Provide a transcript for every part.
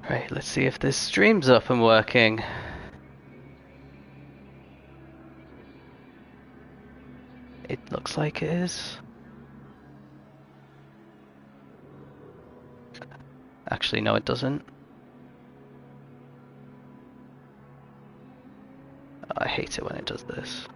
Right, let's see if this stream's up and working. It looks like it is. Actually, no, it doesn't. Oh, I hate it when it does this.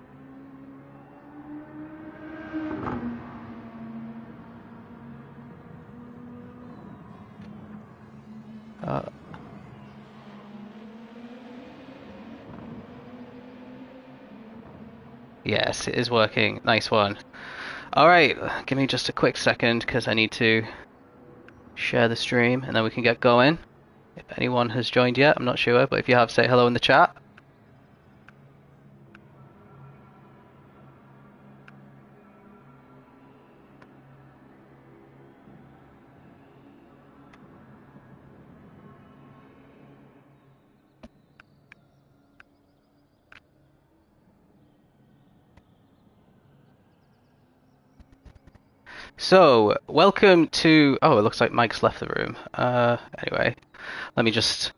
Yes, it is working. Nice one. Alright, give me just a quick second because I need to share the stream and then we can get going. If anyone has joined yet, I'm not sure, but if you have, say hello in the chat. So, welcome to... Oh, it looks like Mike's left the room. Anyway, let me just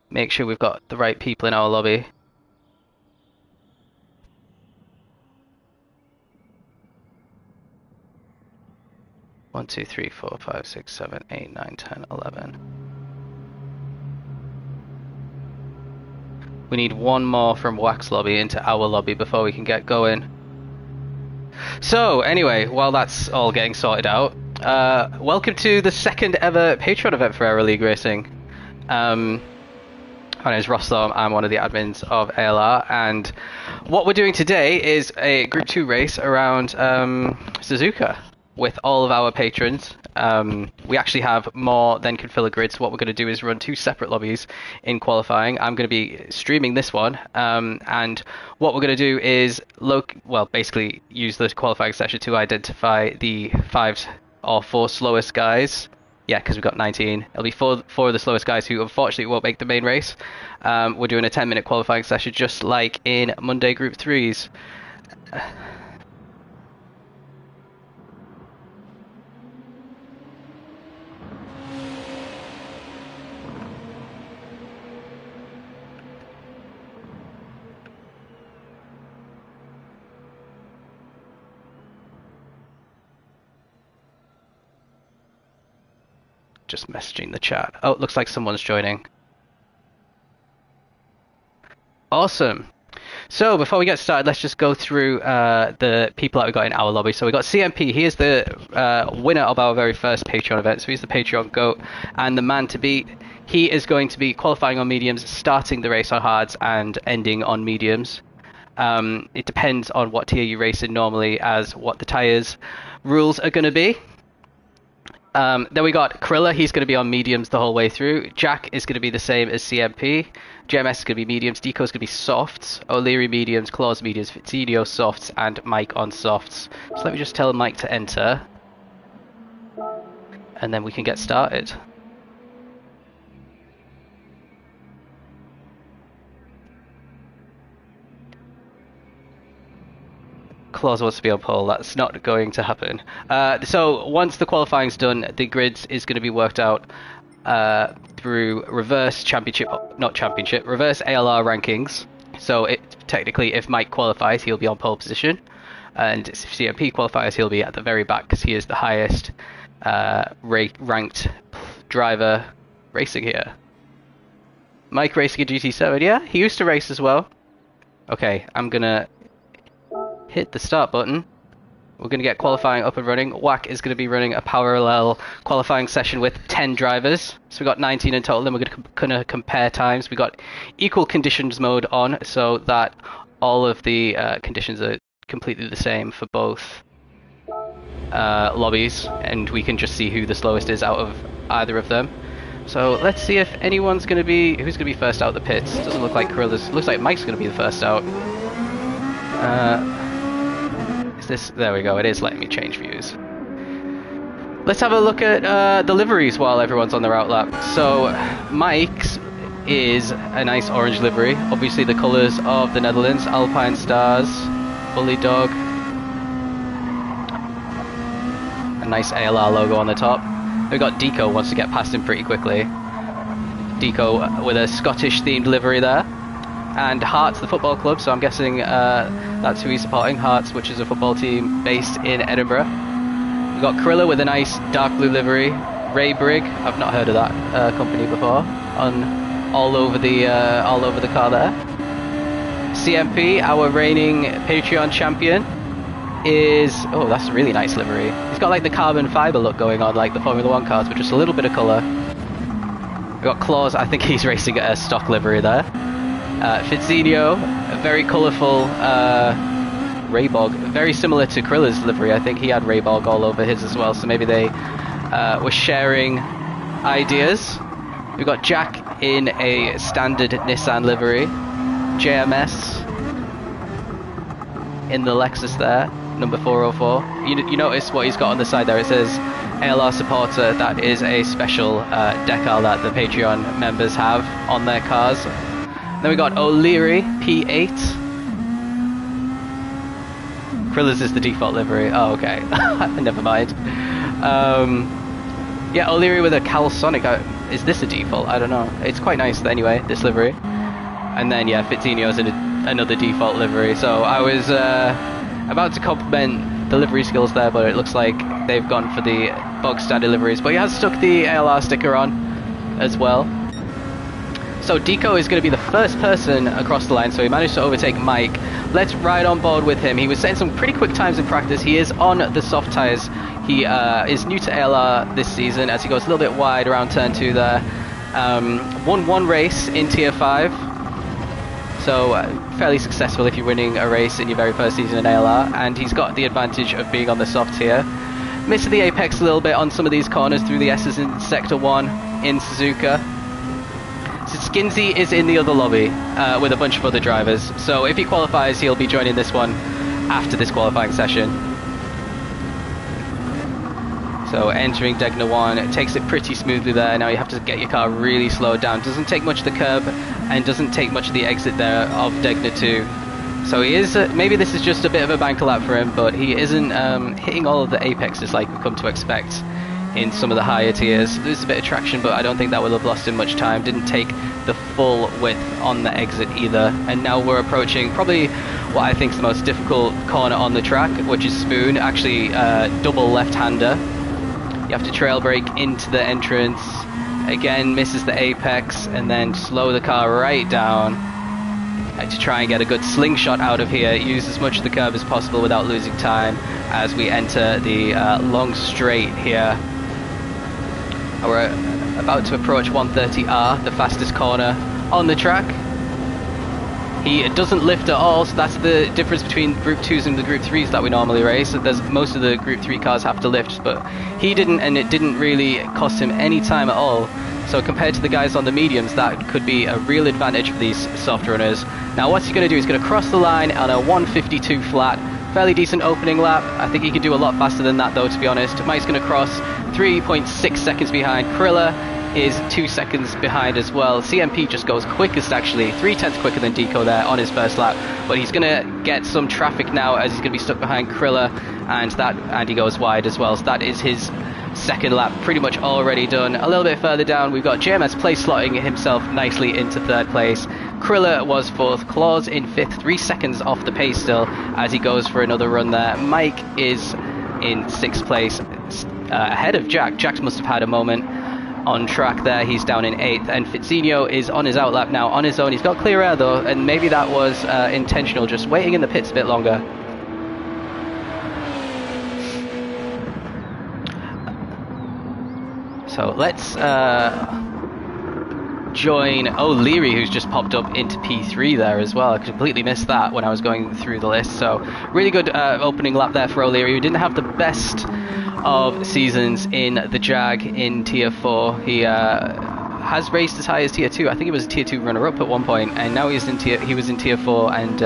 make sure we've got the right people in our lobby. One, two, three, four, five, six, 7, 8, 9, 10, 11. We need one more from Wax lobby into our lobby before we can get going. So, anyway, while that's all getting sorted out, welcome to the second ever Patreon event for Aero League Racing. My name is Ross Thorne, I'm one of the admins of ALR, and what we're doing today is a Group 2 race around Suzuka with all of our patrons. We actually have more than can fill a grid, so what we're going to do is run two separate lobbies in qualifying. I'm going to be streaming this one, and what we're going to do is basically use the qualifying session to identify the 5 or 4 slowest guys. Yeah, because we've got 19. It'll be four of the slowest guys who unfortunately won't make the main race. We're doing a 10-minute qualifying session just like in Monday Group 3s. Just messaging the chat. Oh, it looks like someone's joining. Awesome. So before we get started, let's just go through the people that we got in our lobby. So we got CMP. He is the winner of our very first Patreon event. So he's the Patreon GOAT and the man to beat. He is going to be qualifying on mediums, starting the race on hards and ending on mediums. It depends on what tier you race in normally as what the tires rules are going to be. Then we got Krilla, he's going to be on mediums the whole way through. Jack is going to be the same as CMP. JMS is going to be mediums. Deco is going to be softs. O'Leary mediums. Claus mediums. Fitzidio softs. And Mike on softs. So let me just tell Mike to enter. And then we can get started. Claus wants to be on pole. That's not going to happen. So once the qualifying's done, the grids is going to be worked out through reverse ALR rankings. So technically, if Mike qualifies, he'll be on pole position, and if CMP qualifies, he'll be at the very back because he is the highest ranked driver racing here. Mike racing a GT7, yeah, he used to race as well. Okay, I'm gonna hit the start button. We're going to get qualifying up and running. WAC is going to be running a parallel qualifying session with 10 drivers. So we've got 19 in total. Then we're going to compare times. We've got equal conditions mode on so that all of the conditions are completely the same for both lobbies. And we can just see who the slowest is out of either of them. So let's see if anyone's going to be... Who's going to be first out of the pits? Doesn't look like Kirilla's... Looks like Mike's going to be the first out. There we go, it is letting me change views. Let's have a look at the liveries while everyone's on their outlap. So Mike's is a nice orange livery, obviously the colours of the Netherlands, Alpine Stars, Bully Dog, a nice ALR logo on the top. We've got Deco wants to get past him pretty quickly. Deco with a Scottish themed livery there. And Hearts, the football club, so I'm guessing that's who he's supporting, Hearts, which is a football team based in Edinburgh. We've got Krilla with a nice dark blue livery. Ray Brigg, I've not heard of that company before, on all over the car there. CMP, our reigning Patreon champion, is, oh, that's a really nice livery. He's got like the carbon fiber look going on, like the Formula 1 cars, but just a little bit of colour. We've got Claus, I think he's racing a stock livery there. Fitzinho, a very colourful Raybog, very similar to Krilla's livery. I think he had Raybog all over his as well, so maybe they were sharing ideas. We've got Jack in a standard Nissan livery. JMS in the Lexus there, number 404. You notice what he's got on the side there, it says ALR supporter. That is a special decal that the Patreon members have on their cars. Then we got O'Leary P8. Krilla's is the default livery. Oh, okay. Never mind. Yeah, O'Leary with a Calsonic. Is this a default? I don't know. It's quite nice anyway, this livery. And then, yeah, Fitzinho's in another default livery. So I was about to compliment the livery skills there, but it looks like they've gone for the bog standard liveries. But he has stuck the ALR sticker on as well. So Deco is going to be the first person across the line, so he managed to overtake Mike. Let's ride on board with him. He was setting some pretty quick times in practice. He is on the soft tyres. He is new to ALR this season as he goes a little bit wide around turn 2 there. Won one race in Tier 5. So fairly successful if you're winning a race in your very first season in ALR, and he's got the advantage of being on the soft tier. Missed the apex a little bit on some of these corners through the S's in Sector 1 in Suzuka. So Skinsy is in the other lobby with a bunch of other drivers, so if he qualifies he'll be joining this one after this qualifying session. So entering Degna 1, it takes it pretty smoothly there. Now you have to get your car really slowed down. Doesn't take much of the curb and doesn't take much of the exit there of Degna 2. So he is, maybe this is just a bit of a banker lap for him, but he isn't hitting all of the apexes like we've come to expect in some of the higher tiers. There's a bit of traction, but I don't think that will have lost him much time. Didn't take the full width on the exit either. And now we're approaching probably what I think is the most difficult corner on the track, which is Spoon, actually double left-hander. You have to trail brake into the entrance, again misses the apex, and then slow the car right down to try and get a good slingshot out of here. Use as much of the curb as possible without losing time as we enter the long straight here. We're about to approach 130R, the fastest corner on the track. He doesn't lift at all, so that's the difference between Group 2s and the Group 3s that we normally race. Most of the Group 3 cars have to lift, but he didn't, and it didn't really cost him any time at all. So compared to the guys on the mediums, that could be a real advantage for these soft runners. Now what's he going to do? He's going to cross the line on a 152 flat. Fairly decent opening lap. I think he could do a lot faster than that though, to be honest. Mike's going to cross 3.6 seconds behind. Krilla is 2 seconds behind as well. CMP just goes quickest actually, 0.3 quicker than Deco there on his first lap, but he's gonna get some traffic now as he's gonna be stuck behind Krilla, and he goes wide as well. So that is his second lap pretty much already done. A little bit further down we've got JMS place slotting himself nicely into third place. Krilla was fourth, Claus in fifth, 3 seconds off the pace still as he goes for another run there. Mike is in sixth place, ahead of Jack. Jack must have had a moment on track there. He's down in 8th, and Fitzinho is on his outlap now on his own. He's got clear air though, and maybe that was intentional, just waiting in the pits a bit longer. So let's join O'Leary, who's just popped up into P3 there as well. I completely missed that when I was going through the list. So really good opening lap there for O'Leary, who didn't have the best of seasons in the Jag in Tier 4. He has raced as high as Tier 2. I think he was a Tier 2 runner-up at one point, and now he was in Tier 4 and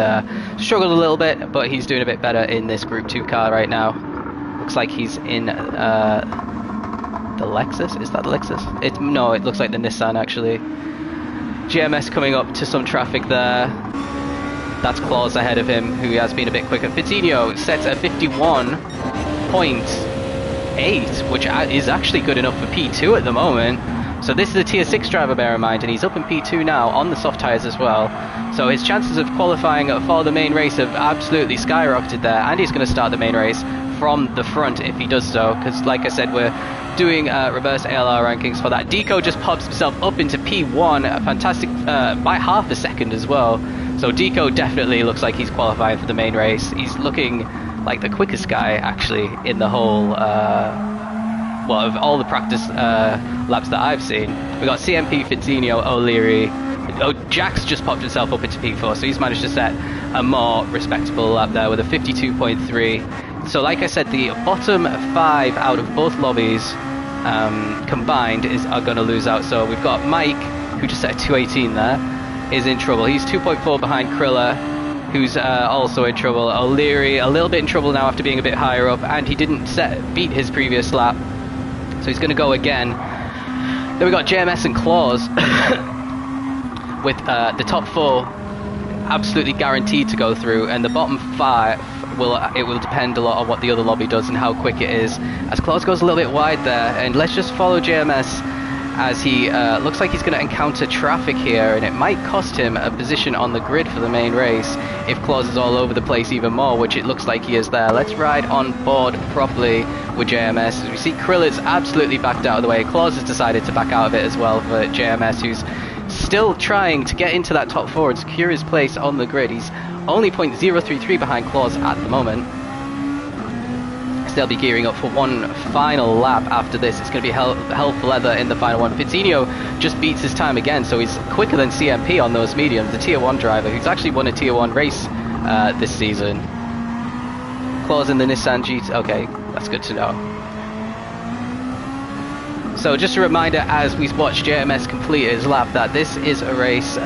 struggled a little bit, but he's doing a bit better in this Group 2 car right now. Looks like he's in the Lexus. Is that the Lexus? No, it looks like the Nissan actually. GMS coming up to some traffic there. That's Claus ahead of him, who has been a bit quicker. Fitzinho sets a 51.8, which is actually good enough for P2 at the moment. So this is a tier 6 driver, bear in mind, and he's up in P2 now on the soft tyres as well. So his chances of qualifying for the main race have absolutely skyrocketed there, and he's going to start the main race from the front if he does so, because like I said, we're doing reverse ALR rankings for that. Deco just pops himself up into P1, a fantastic, by half a second as well. So Deco definitely looks like he's qualifying for the main race. He's looking like the quickest guy actually in the whole, well, of all the practice laps that I've seen. We got CMP, Fitzinho, O'Leary. Oh, Jack's just popped himself up into P4, so he's managed to set a more respectable lap there with a 52.3. So like I said, the bottom 5 out of both lobbies combined are going to lose out. So we've got Mike, who just set a 218 there, is in trouble. He's 2.4 behind Krilla, who's also in trouble. O'Leary a little bit in trouble now after being a bit higher up, and he didn't beat his previous lap, so he's going to go again. Then we got JMS and Claus with the top 4 absolutely guaranteed to go through, and the bottom 5 will depend a lot on what the other lobby does and how quick it is, as Claus goes a little bit wide there. And let's just follow JMS as he looks like he's going to encounter traffic here, and it might cost him a position on the grid for the main race if Claus is all over the place even more, which it looks like he is there. Let's ride on board properly with JMS. As we see, Krillit's absolutely backed out of the way. Claus has decided to back out of it as well for JMS, who's still trying to get into that top 4 and secure his place on the grid. He's only 0.033 behind Claus at the moment. So they'll be gearing up for one final lap after this. It's going to be hell for leather in the final one. Fitzinho just beats his time again, so he's quicker than CMP on those mediums, the tier 1 driver, who's actually won a tier 1 race this season. Claus in the Nissan GT. Okay, that's good to know. So just a reminder, as we watch JMS complete his lap, that this is a race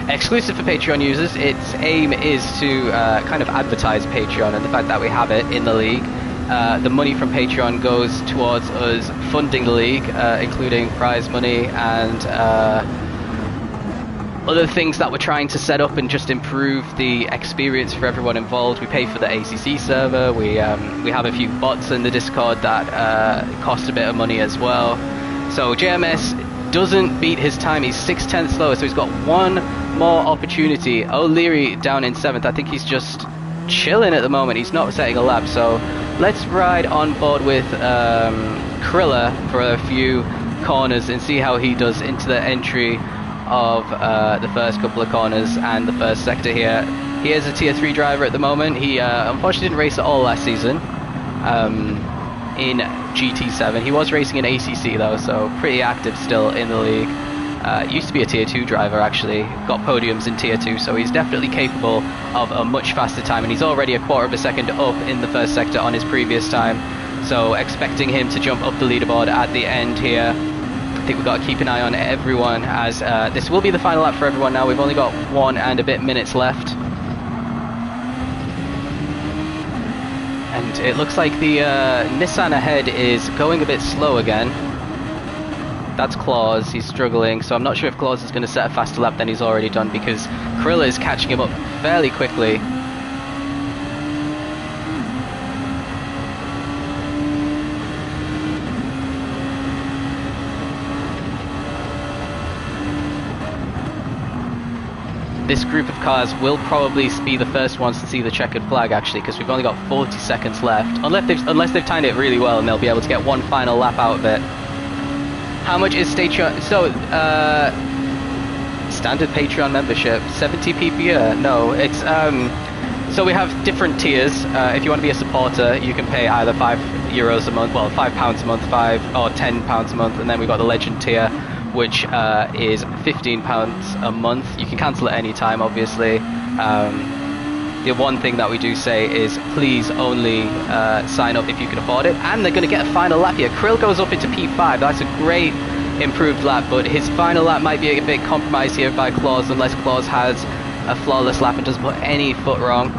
exclusive for Patreon users. Its aim is to kind of advertise Patreon and the fact that we have it in the league. The money from Patreon goes towards us funding the league, including prize money and other things that we're trying to set up and just improve the experience for everyone involved. We pay for the ACC server. We have a few bots in the Discord that cost a bit of money as well. So JMS doesn't beat his time. He's 6/10 slower, so he's got one more opportunity. O'Leary down in 7th. I think he's just chilling at the moment. He's not setting a lap, so let's ride on board with Krilla for a few corners and see how he does into the entry of the first couple of corners and the first sector here. He is a tier 3 driver at the moment. He unfortunately didn't race at all last season in GT7. He was racing in ACC though, so pretty active still in the league. Used to be a tier 2 driver actually, got podiums in tier 2, so he's definitely capable of a much faster time, and he's already a quarter of a second up in the first sector on his previous time, so expecting him to jump up the leaderboard at the end here. I think we've got to keep an eye on everyone, as this will be the final lap for everyone now. We've only got 1 and a bit minutes left. And it looks like the Nissan ahead is going a bit slow again. That's Claus, he's struggling, so I'm not sure if Claus is going to set a faster lap than he's already done, because Krilla is catching him up fairly quickly. This group of cars will probably be the first ones to see the checkered flag actually, because we've only got 40 seconds left, unless they've timed it really well and they'll be able to get one final lap out of it. How much is Patreon? So, standard Patreon membership, 70p per year? No, it's, so we have different tiers. If you want to be a supporter, you can pay either €5 a month, well, £5 a month, £5 or £10 a month, and then we've got the Legend tier, which is £15 a month. You can cancel at any time, obviously. The one thing that we do say is please only sign up if you can afford it, and they're going to get a final lap here. Krill goes up into P5. That's a great improved lap, but his final lap might be a bit compromised here by Claus, unless Claus has a flawless lap and doesn't put any foot wrong.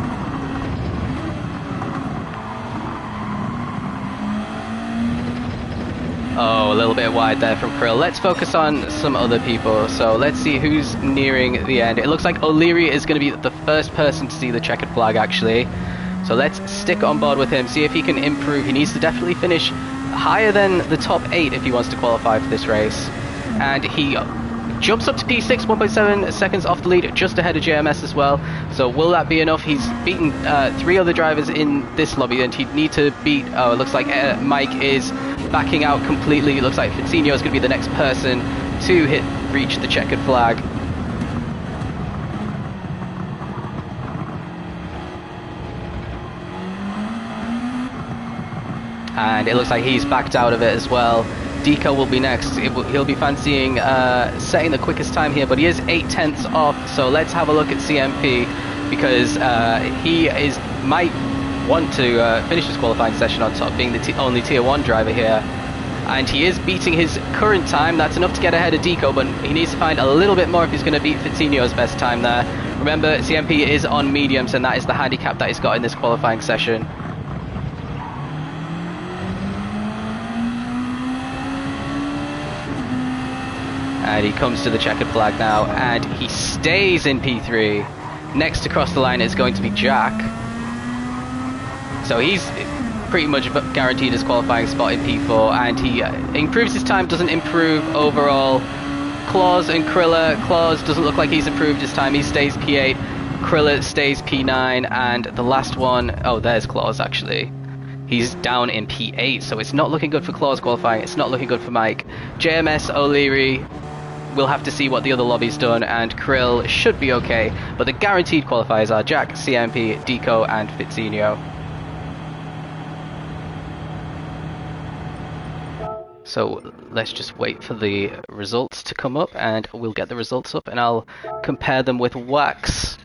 Oh, a little bit wide there from Krill. Let's focus on some other people. So let's see who's nearing the end. It looks like O'Leary is going to be the first person to see the checkered flag, actually. So let's stick on board with him, see if he can improve. He needs to definitely finish higher than the top 8 if he wants to qualify for this race. And he jumps up to P6, 1.7 seconds off the lead, just ahead of JMS as well. So will that be enough? He's beaten 3 other drivers in this lobby, and he'd need to beat... Oh, it looks like Mike is backing out completely. It looks like Fitzino is going to be the next person to reach the checkered flag. And it looks like he's backed out of it as well. Deco will be next. He'll be fancying setting the quickest time here, but he is 8/10 off. So let's have a look at CMP, because he might want to finish his qualifying session on top, being the only Tier 1 driver here. And he is beating his current time. That's enough to get ahead of Deco, but he needs to find a little bit more if he's going to beat Fitzino's best time there. Remember, CMP is on mediums, and that is the handicap that he's got in this qualifying session. And he comes to the checkered flag now, and he stays in P3. Next to cross the line is going to be Jack. So he's pretty much guaranteed his qualifying spot in P4, and he improves his time, doesn't improve overall. Claus and Krilla. Claus doesn't look like he's improved his time, he stays P8. Krilla stays P9, and the last one, oh, there's Claus actually. He's down in P8, so it's not looking good for Claus qualifying, it's not looking good for Mike. JMS, O'Leary, we'll have to see what the other lobby's done, and Krill should be okay, but the guaranteed qualifiers are Jack, CMP, Deco, and Fitzino. So let's just wait for the results to come up, and we'll get the results up, and I'll compare them with Wax.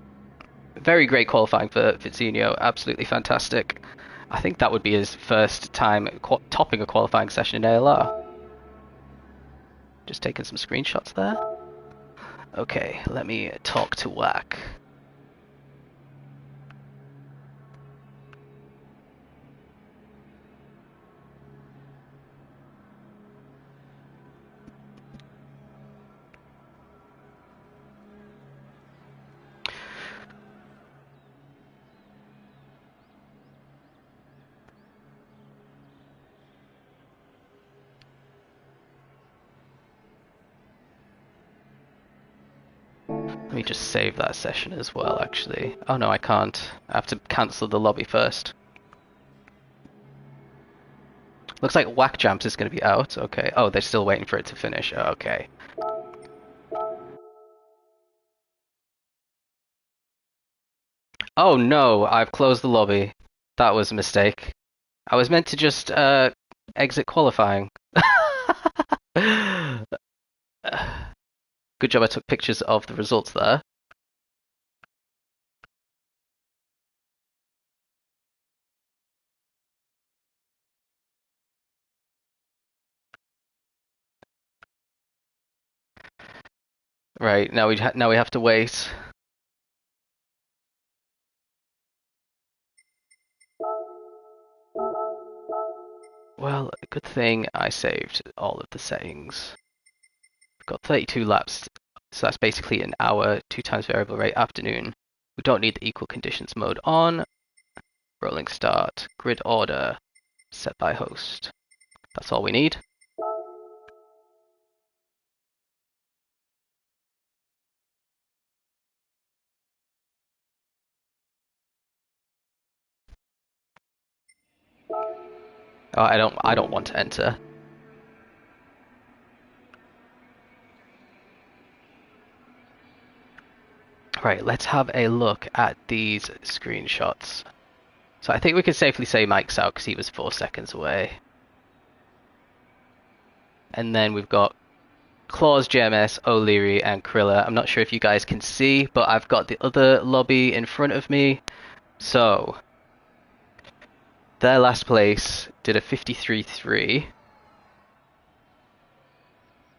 Very great qualifying for Fitzino, absolutely fantastic. I think that would be his first time topping a qualifying session in ALR. Just taking some screenshots there. Okay, let me talk to Wack. Let me just save that session as well, actually. Oh no, I can't. I have to cancel the lobby first. Looks like Whack Jams is going to be out. Okay. Oh, they're still waiting for it to finish. Okay. Oh no, I've closed the lobby. That was a mistake. I was meant to just exit qualifying. Good job I took pictures of the results there. Right, now we have to wait. Well, good thing I saved all of the settings. We've got 32 laps, so that's basically an hour, 2 times variable rate afternoon. We don't need the equal conditions mode on. Rolling start, grid order, set by host. That's all we need. Oh, I don't want to enter. Right, let's have a look at these screenshots. So I think we can safely say Mike's out because he was 4 seconds away. And then we've got Claus, JMS, O'Leary, and Krilla. I'm not sure if you guys can see, but I've got the other lobby in front of me. So their last place did a 53.3.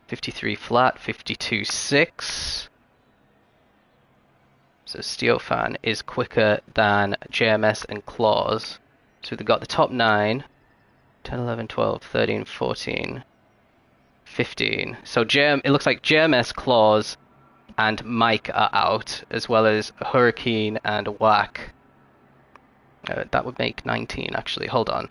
53 flat, 52.6. So Steofan is quicker than JMS and Claus. So we've got the top 9, 10, 11, 12, 13, 14, 15. So it looks like JMS, Claus, and Mike are out, as well as Hurricane and Whack. That would make 19, actually. Hold on.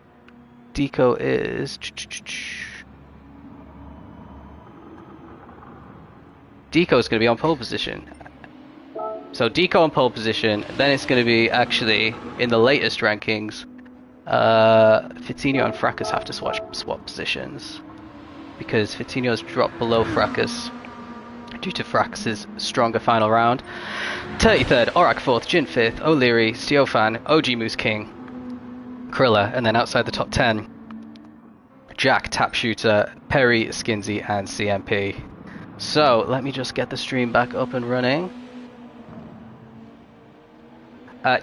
Deco is... Deco's going to be on pole position. So Deco on pole position, then it's going to be actually, in the latest rankings, Fittinho and Fracas have to swap positions. Because Fittinho's dropped below Fracas due to Fracas's stronger final round. 33rd, Aurak 4th, Jin 5th, O'Leary, Steofan, OG Moose King, Krilla, and then outside the top 10, Jack, Tap Shooter, Perry, Skinsy, and CMP. So, let me just get the stream back up and running.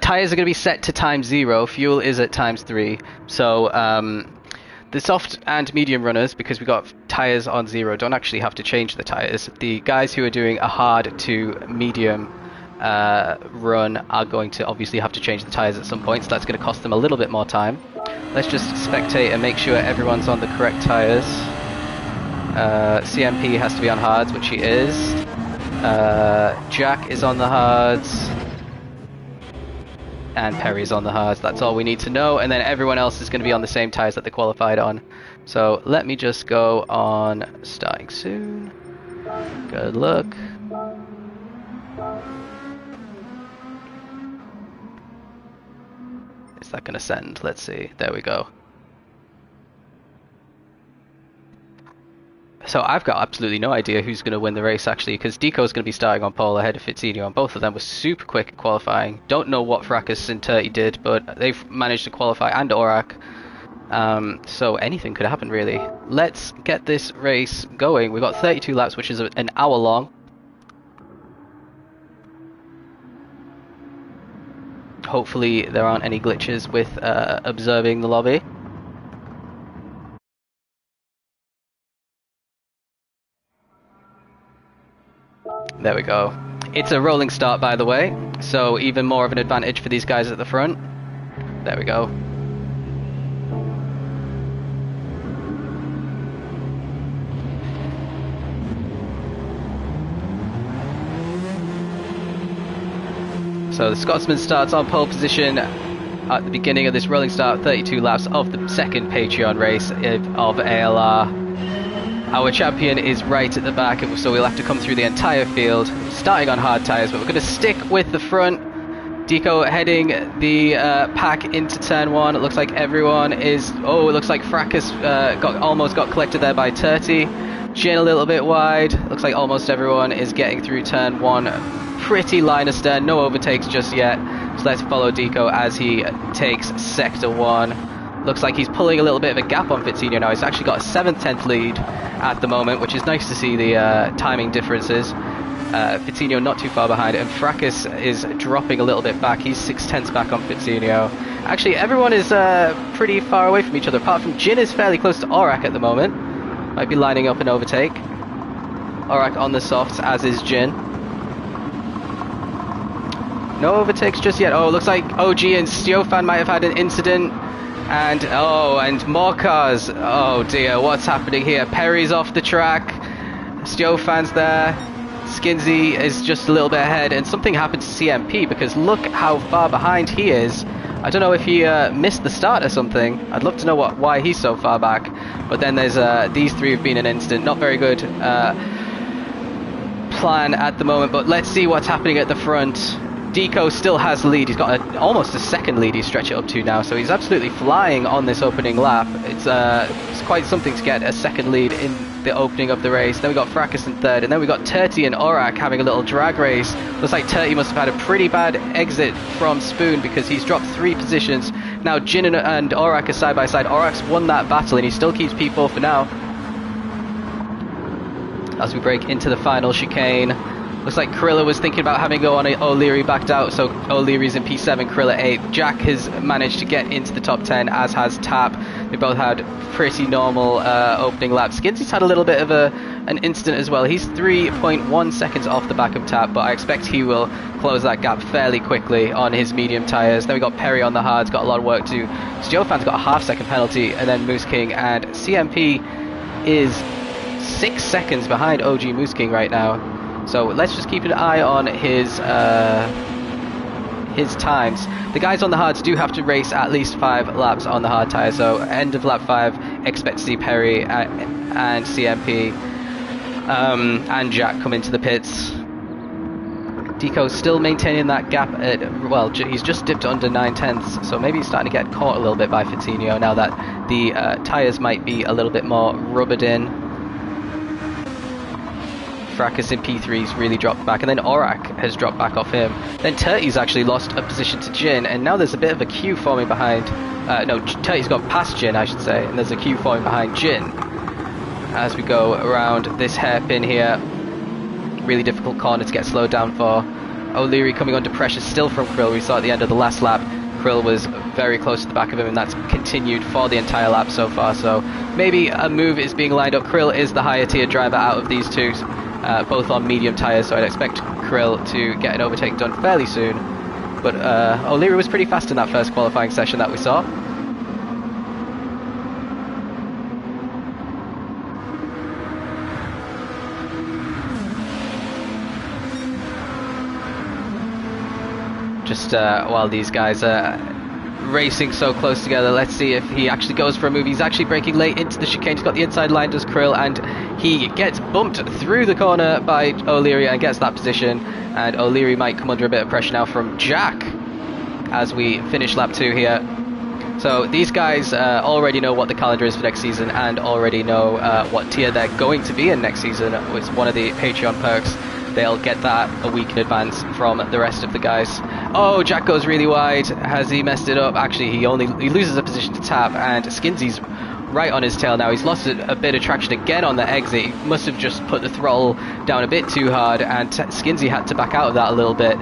Tyres are going to be set to ×0, fuel is at ×3, so the soft and medium runners, because we got tyres on 0, don't actually have to change the tyres. The guys who are doing a hard to medium run are going to obviously have to change the tyres at some point, so that's going to cost them a little bit more time. Let's just spectate and make sure everyone's on the correct tyres. CMP has to be on hards, which he is. Jack is on the hards. And Perry's on the hards. That's all we need to know. And then everyone else is going to be on the same tyres that they qualified on. So let me just go on starting soon. Good luck. Is that going to send? Let's see. There we go. So I've got absolutely no idea who's going to win the race actually, because Deco's going to be starting on pole ahead of Fittinho, and both of them were super quick at qualifying. Don't know what Fracas and Turty did, but they've managed to qualify, and Aurak. So anything could happen really. Let's get this race going. We've got 32 laps, which is an hour long. Hopefully there aren't any glitches with observing the lobby. There we go. It's a rolling start, by the way, so even more of an advantage for these guys at the front. There we go. So the Scotsman starts on pole position at the beginning of this rolling start, 32 laps of the second Patreon race of ALR. Our champion is right at the back, so we'll have to come through the entire field, starting on hard tyres, but we're going to stick with the front. Deco heading the pack into turn 1. It looks like everyone is... Oh, it looks like Fracas almost got collected there by Turty. Jin a little bit wide. Looks like almost everyone is getting through turn 1. Pretty line astern, no overtakes just yet. So let's follow Deco as he takes sector 1. Looks like he's pulling a little bit of a gap on Fittinho now. He's actually got a 7th, 10th lead at the moment, which is nice to see the timing differences. Fittinho not too far behind, and Fracas is dropping a little bit back. He's 6/10 back on Fittinho. Actually, everyone is pretty far away from each other, apart from Jin is fairly close to Aurak at the moment. Might be lining up an overtake. Aurak on the softs, as is Jin. No overtakes just yet. Oh, looks like OG and Steofan might have had an incident. And, oh, and more cars. Oh dear, what's happening here? Perry's off the track. Steofan's there. Skinsy is just a little bit ahead. And something happened to CMP, because look how far behind he is. I don't know if he missed the start or something. I'd love to know why he's so far back. But then there's these three have been an incident. Not very good plan at the moment. But let's see what's happening at the front. Deco still has the lead. He's got almost a second lead he's stretched it up to now, so he's absolutely flying on this opening lap. It's quite something to get a second lead in the opening of the race. Then we got Fracas in third, and then we got Turty and Aurak having a little drag race. Looks like Turty must have had a pretty bad exit from Spoon, because he's dropped 3 positions. Now Jin and Aurak are side by side. Aurak's won that battle, and he still keeps P4 for now. As we break into the final chicane. Looks like Krilla was thinking about having go on it. O'Leary backed out, so O'Leary's in P7, Krilla 8th. Jack has managed to get into the top 10, as has Tap. They both had pretty normal opening laps. Skinsy's had a little bit of an incident as well. He's 3.1 seconds off the back of Tap, but I expect he will close that gap fairly quickly on his medium tyres. Then we got Perry on the hards, got a lot of work to do. Steofan's got a half-second penalty, and then Moose King, and CMP is 6 seconds behind OG Moose King right now. So let's just keep an eye on his times. The guys on the hards do have to race at least 5 laps on the hard tyres, so end of lap 5, expect to see Perry and CMP and Jack come into the pits. Deco's still maintaining that gap at, well, he's just dipped under 9/10, so maybe he's starting to get caught a little bit by Fatinho now that the tyres might be a little bit more rubbered in. Fracas in P3's really dropped back, and then Aurak has dropped back off him. Then Turty's actually lost a position to Jin, and now there's a bit of a queue forming behind, no, Turty's got past Jin, I should say, and there's a queue forming behind Jin. As we go around this hairpin here, really difficult corner to get slowed down for. O'Leary coming under pressure still from Krill. We saw at the end of the last lap, Krill was very close to the back of him, and that's continued for the entire lap so far, so maybe a move is being lined up. Krill is the higher tier driver out of these two, both on medium tyres, so I'd expect Krill to get an overtake done fairly soon. But O'Leary was pretty fast in that first qualifying session that we saw. Just while these guys are racing so close together, let's see if he actually goes for a move. He's actually braking late into the chicane. He's got the inside line, does Krill, and he gets bumped through the corner by O'Leary and gets that position. And O'Leary might come under a bit of pressure now from Jack as we finish lap 2 here. So these guys already know what the calendar is for next season and already know what tier they're going to be in next season. It's one of the Patreon perks. They'll get that a week in advance from the rest of the guys. Oh, Jack goes really wide. Has he messed it up? Actually, he loses a position to tap, and Skinsy's right on his tail now. He's lost a bit of traction again on the exit. He must have just put the throttle down a bit too hard, and Skinsy had to back out of that a little bit.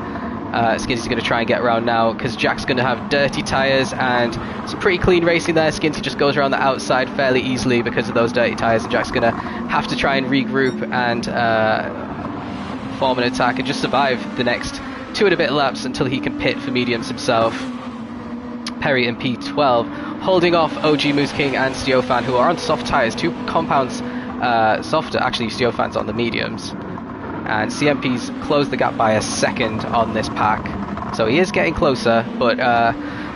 Skinsy's going to try and get around now because Jack's going to have dirty tyres, and some pretty clean racing there. Skinsy just goes around the outside fairly easily because of those dirty tyres, and Jack's going to have to try and regroup and form an attack and just survive the next 2 and a bit laps until he can pit for mediums himself. Perry in P12 holding off OG Moose King and Steofan, who are on soft tyres, 2 compounds softer. Actually, Steofan's on the mediums, and CMP's closed the gap by a second on this pack, so he is getting closer, but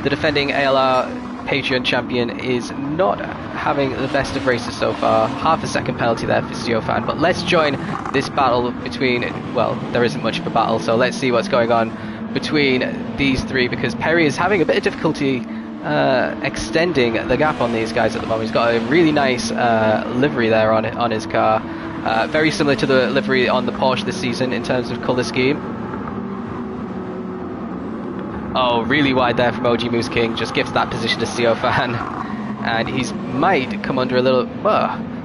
the defending ALR Patreon champion is not having the best of races so far. Half a second penalty there for Steofan, but let's join this battle between, well, there isn't much of a battle, so let's see what's going on between these 3, because Perry is having a bit of difficulty extending the gap on these guys at the moment. He's got a really nice livery there on his car, very similar to the livery on the Porsche this season in terms of colour scheme. Oh, really wide there from OG Moose King, just gives that position to Steofan, and he's might come under a little...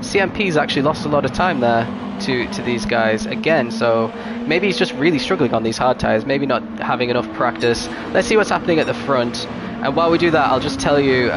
CMP's actually lost a lot of time there to these guys again, so maybe he's just really struggling on these hard tyres, maybe not having enough practice. Let's see what's happening at the front, and while we do that, I'll just tell you,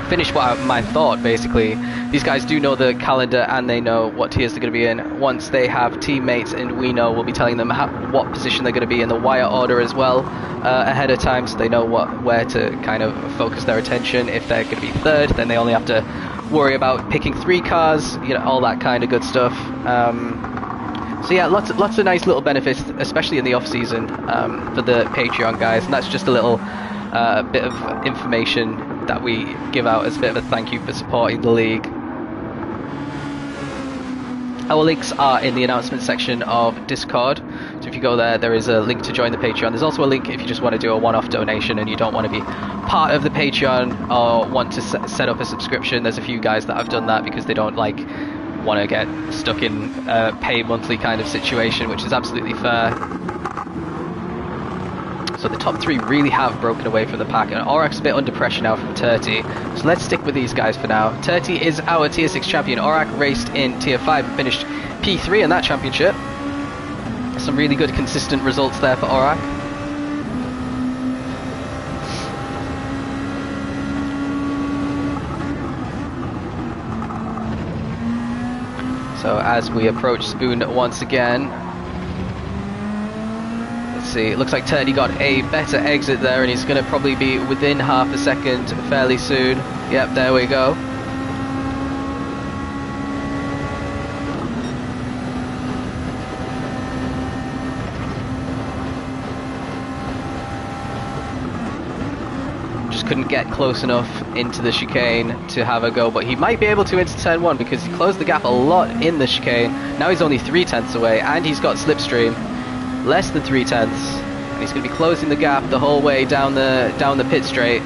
finish my thought basically. These guys do know the calendar and they know what tiers they're going to be in. Once they have teammates, and we know, we'll be telling them what position they're going to be in the wire order as well ahead of time, so they know where to kind of focus their attention. If they're going to be 3rd, then they only have to worry about picking 3 cars, you know, all that kind of good stuff. So yeah, lots of nice little benefits, especially in the off season for the Patreon guys, and that's just a little bit of information that we give out as a bit of a thank you for supporting the league. Our links are in the announcement section of Discord, so if you go there, there is a link to join the Patreon. There's also a link if you just want to do a one-off donation and you don't want to be part of the Patreon or want to set up a subscription. There's a few guys that have done that because they don't want to get stuck in a pay monthly kind of situation, which is absolutely fair. So the top 3 really have broken away from the pack, and Aurak's a bit under pressure now from Turty. So let's stick with these guys for now. Turty is our Tier 6 champion. Aurak raced in Tier 5 and finished P3 in that championship. Some really good consistent results there for Aurak. So as we approach Spoon once again, see, it looks like Turdy got a better exit there, and he's going to probably be within half a second fairly soon. Yep, there we go. couldn't get close enough into the chicane to have a go, but he might be able to into turn 1 because he closed the gap a lot in the chicane. Now he's only 3/10 away, and he's got slipstream, less than 3/10, and he's going to be closing the gap the whole way down the pit straight.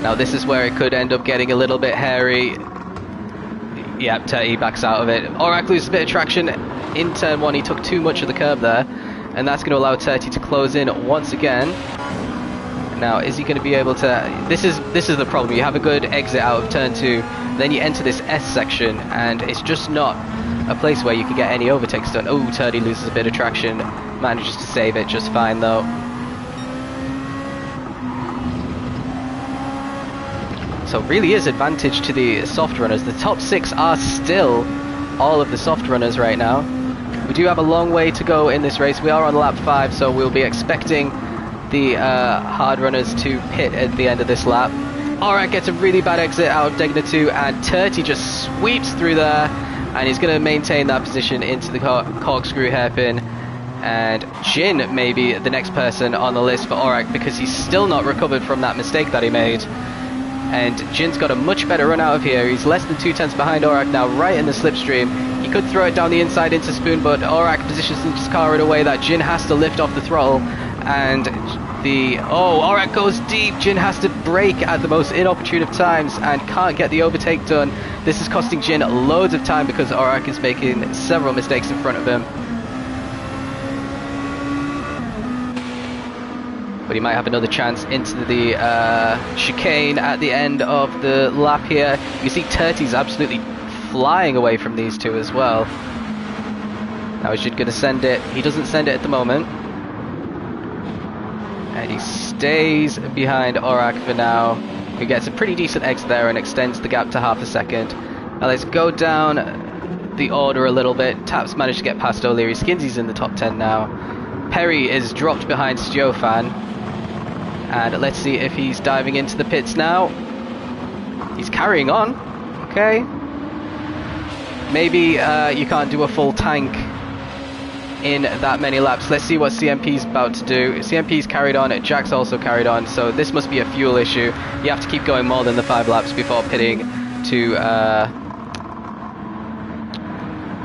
Now this is where it could end up getting a little bit hairy. Yep, Terty backs out of it. Orak loses a bit of traction in turn 1. He took too much of the curb there, and that's going to allow Terty to close in once again. Now, is he going to be able to... This is the problem. You have a good exit out of turn 2, then you enter this S section, and it's just not a place where you can get any overtakes done. Oh, Terty loses a bit of traction, manages to save it just fine though. So really is advantage to the soft runners. The top 6 are still all of the soft runners right now. We do have a long way to go in this race. We are on lap 5, so we'll be expecting the hard runners to pit at the end of this lap. Orak gets a really bad exit out of Gr2, and Terty just sweeps through there, and he's going to maintain that position into the corkscrew hairpin. And Jin may be the next person on the list for Orak because he's still not recovered from that mistake that he made. And Jin's got a much better run out of here. He's less than 2/10 behind Orak now, right in the slipstream. He could throw it down the inside into Spoon, but Orak positions his car in a way that Jin has to lift off the throttle. And Orak goes deep. Jin has to brake at the most inopportune of times and can't get the overtake done. This is costing Jin loads of time because Orak is making several mistakes in front of him. But he might have another chance into the chicane at the end of the lap here. You see Terty's absolutely flying away from these two as well. Now is Jin going to send it? He doesn't send it at the moment. And he stays behind Orak for now, who gets a pretty decent exit there and extends the gap to half a second. Now let's go down the order a little bit. Taps managed to get past O'Leary. Skinsy's in the top 10 now. Perry is dropped behind Stiofan. And let's see if he's diving into the pits now. He's carrying on. Okay. Maybe you can't do a full tank in that many laps. Let's see what CMP's about to do. CMP's carried on, Jack's also carried on, so this must be a fuel issue. You have to keep going more than the 5 laps before pitting to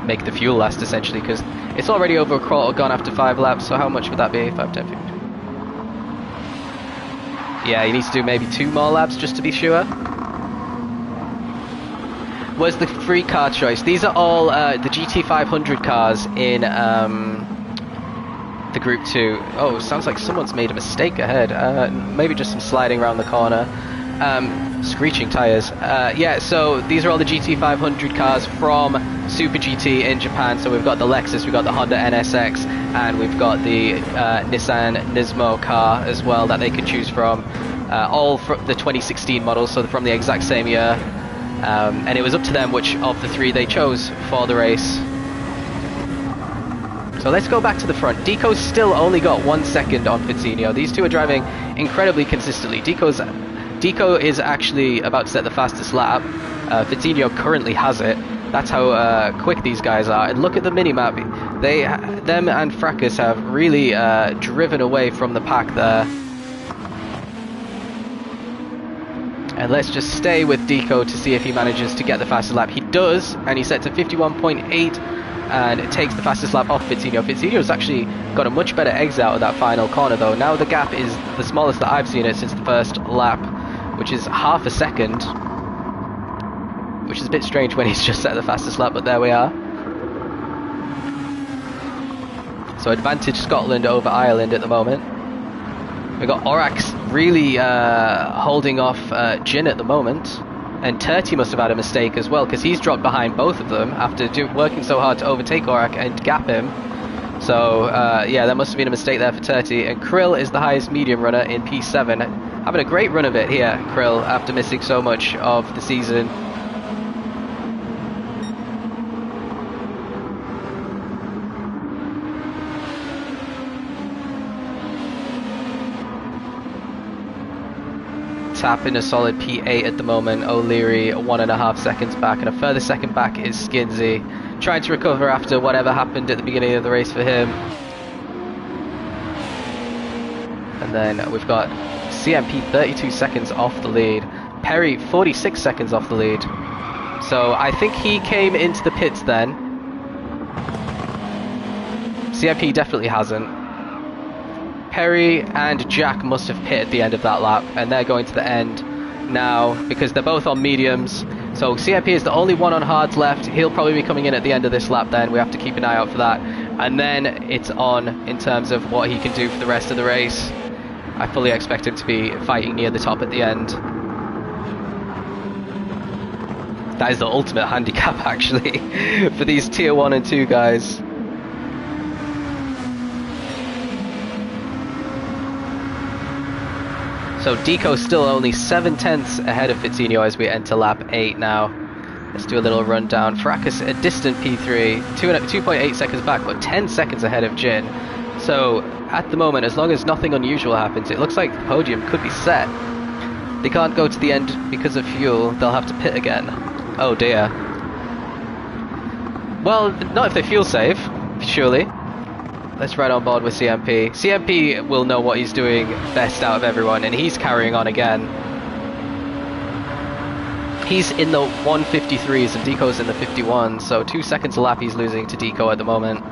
make the fuel last, essentially, because it's already over a quarter gone after 5 laps, so how much would that be? 5, 10, 15. Yeah, he needs to do maybe 2 more laps just to be sure. Where's the free car choice? These are all the GT500 cars in the Group 2. Oh, sounds like someone's made a mistake ahead. Maybe just some sliding around the corner. Screeching tyres. Yeah, so these are all the GT500 cars from Super GT in Japan. So we've got the Lexus, we've got the Honda NSX, and we've got the Nissan Nismo car as well that they can choose from. All from the 2016 models, so from the exact same year. And it was up to them which of the 3 they chose for the race. So let's go back to the front. Deco's still only got 1 second on Fitzinho. These two are driving incredibly consistently. Deco is actually about to set the fastest lap. Fitzinho currently has it. That's how quick these guys are. And look at the minimap. Them and Fracas have really driven away from the pack there. And let's just stay with Deco to see if he manages to get the fastest lap. He does, and he sets a 51.8 and it takes the fastest lap off Fitzinho. Fitzinho's actually got a much better exit out of that final corner though. Now the gap is the smallest that I've seen it since the first lap, which is half a second. Which is a bit strange when he's just set the fastest lap, but there we are. So advantage Scotland over Ireland at the moment. We've got Orak's really holding off Jin at the moment. And Terty must have had a mistake as well, because he's dropped behind both of them after working so hard to overtake Orak and gap him. So yeah, there must have been a mistake there for Terty. And Krill is the highest medium runner in P7. Having a great run of it here, Krill, after missing so much of the season. Tap in a solid P8 at the moment. O'Leary 1.5 seconds back, and a further second back is Skinsy, trying to recover after whatever happened at the beginning of the race for him. And then we've got CMP 32 seconds off the lead. Perry 46 seconds off the lead. So I think he came into the pits then. CMP definitely hasn't. Perry and Jack must have pit at the end of that lap, and they're going to the end now because they're both on mediums. So CMP is the only one on hards left. He'll probably be coming in at the end of this lap then. We have to keep an eye out for that. And then it's on in terms of what he can do for the rest of the race. I fully expect him to be fighting near the top at the end. That is the ultimate handicap actually for these tier 1 and 2 guys. So Deco's still only 7/10 ahead of Fitzinho as we enter lap 8 now. Let's do a little rundown. Fracas a distant P3, 2.8 seconds back, but 10 seconds ahead of Jin. So at the moment, as long as nothing unusual happens, it looks like the podium could be set. They can't go to the end because of fuel. They'll have to pit again. Oh dear. Well, not if they fuel save, surely. Let's ride on board with CMP. CMP will know what he's doing best out of everyone, and he's carrying on again. He's in the 153s and Deco's in the 51s, so 2 seconds a lap he's losing to Deco at the moment.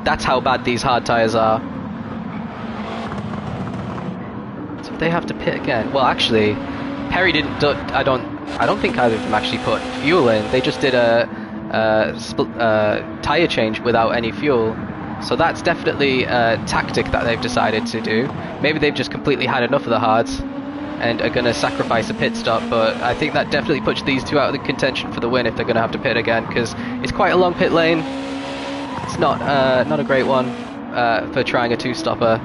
That's how bad these hard tyres are. So they have to pit again. Well, actually, Perry didn't. I don't think either of them actually put fuel in. They just did a tyre change without any fuel. So that's definitely a tactic that they've decided to do. Maybe they've just completely had enough of the hards and are going to sacrifice a pit stop, but I think that definitely puts these two out of the contention for the win if they're going to have to pit again, because it's quite a long pit lane. It's not a great one for trying a two-stopper.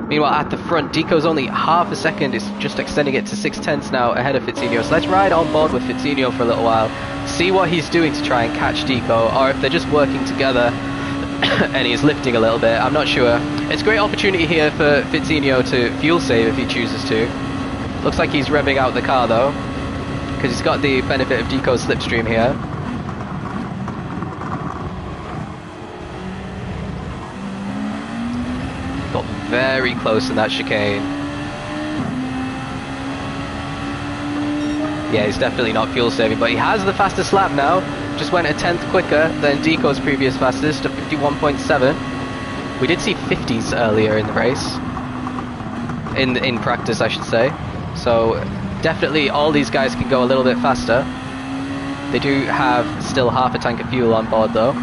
Meanwhile, at the front, Deco's only half a second. It's just extending it to 6/10 now ahead of Fitzinho. So let's ride on board with Fitzinho for a little while, see what he's doing to try and catch Deco, or if they're just working together and he's lifting a little bit. I'm not sure. It's a great opportunity here for Fitzinho to fuel save if he chooses to. Looks like he's revving out the car though, because he's got the benefit of Deco's slipstream here. Got very close in that chicane. Yeah, he's definitely not fuel saving, but he has the fastest lap now. Just went a 10th quicker than Deco's previous fastest, to 51.7. We did see 50s earlier in the race. In practice, I should say. So definitely all these guys can go a little bit faster. They do have still half a tank of fuel on board though.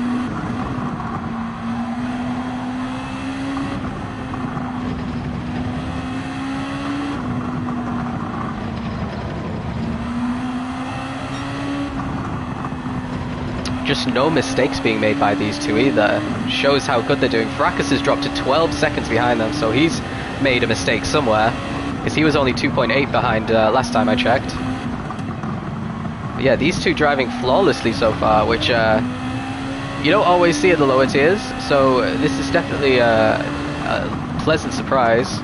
Just no mistakes being made by these two either. Shows how good they're doing. Fracas has dropped to 12 seconds behind them, so he's made a mistake somewhere, because he was only 2.8 behind last time I checked. But yeah, these two driving flawlessly so far, which you don't always see at the lower tiers, so this is definitely a pleasant surprise.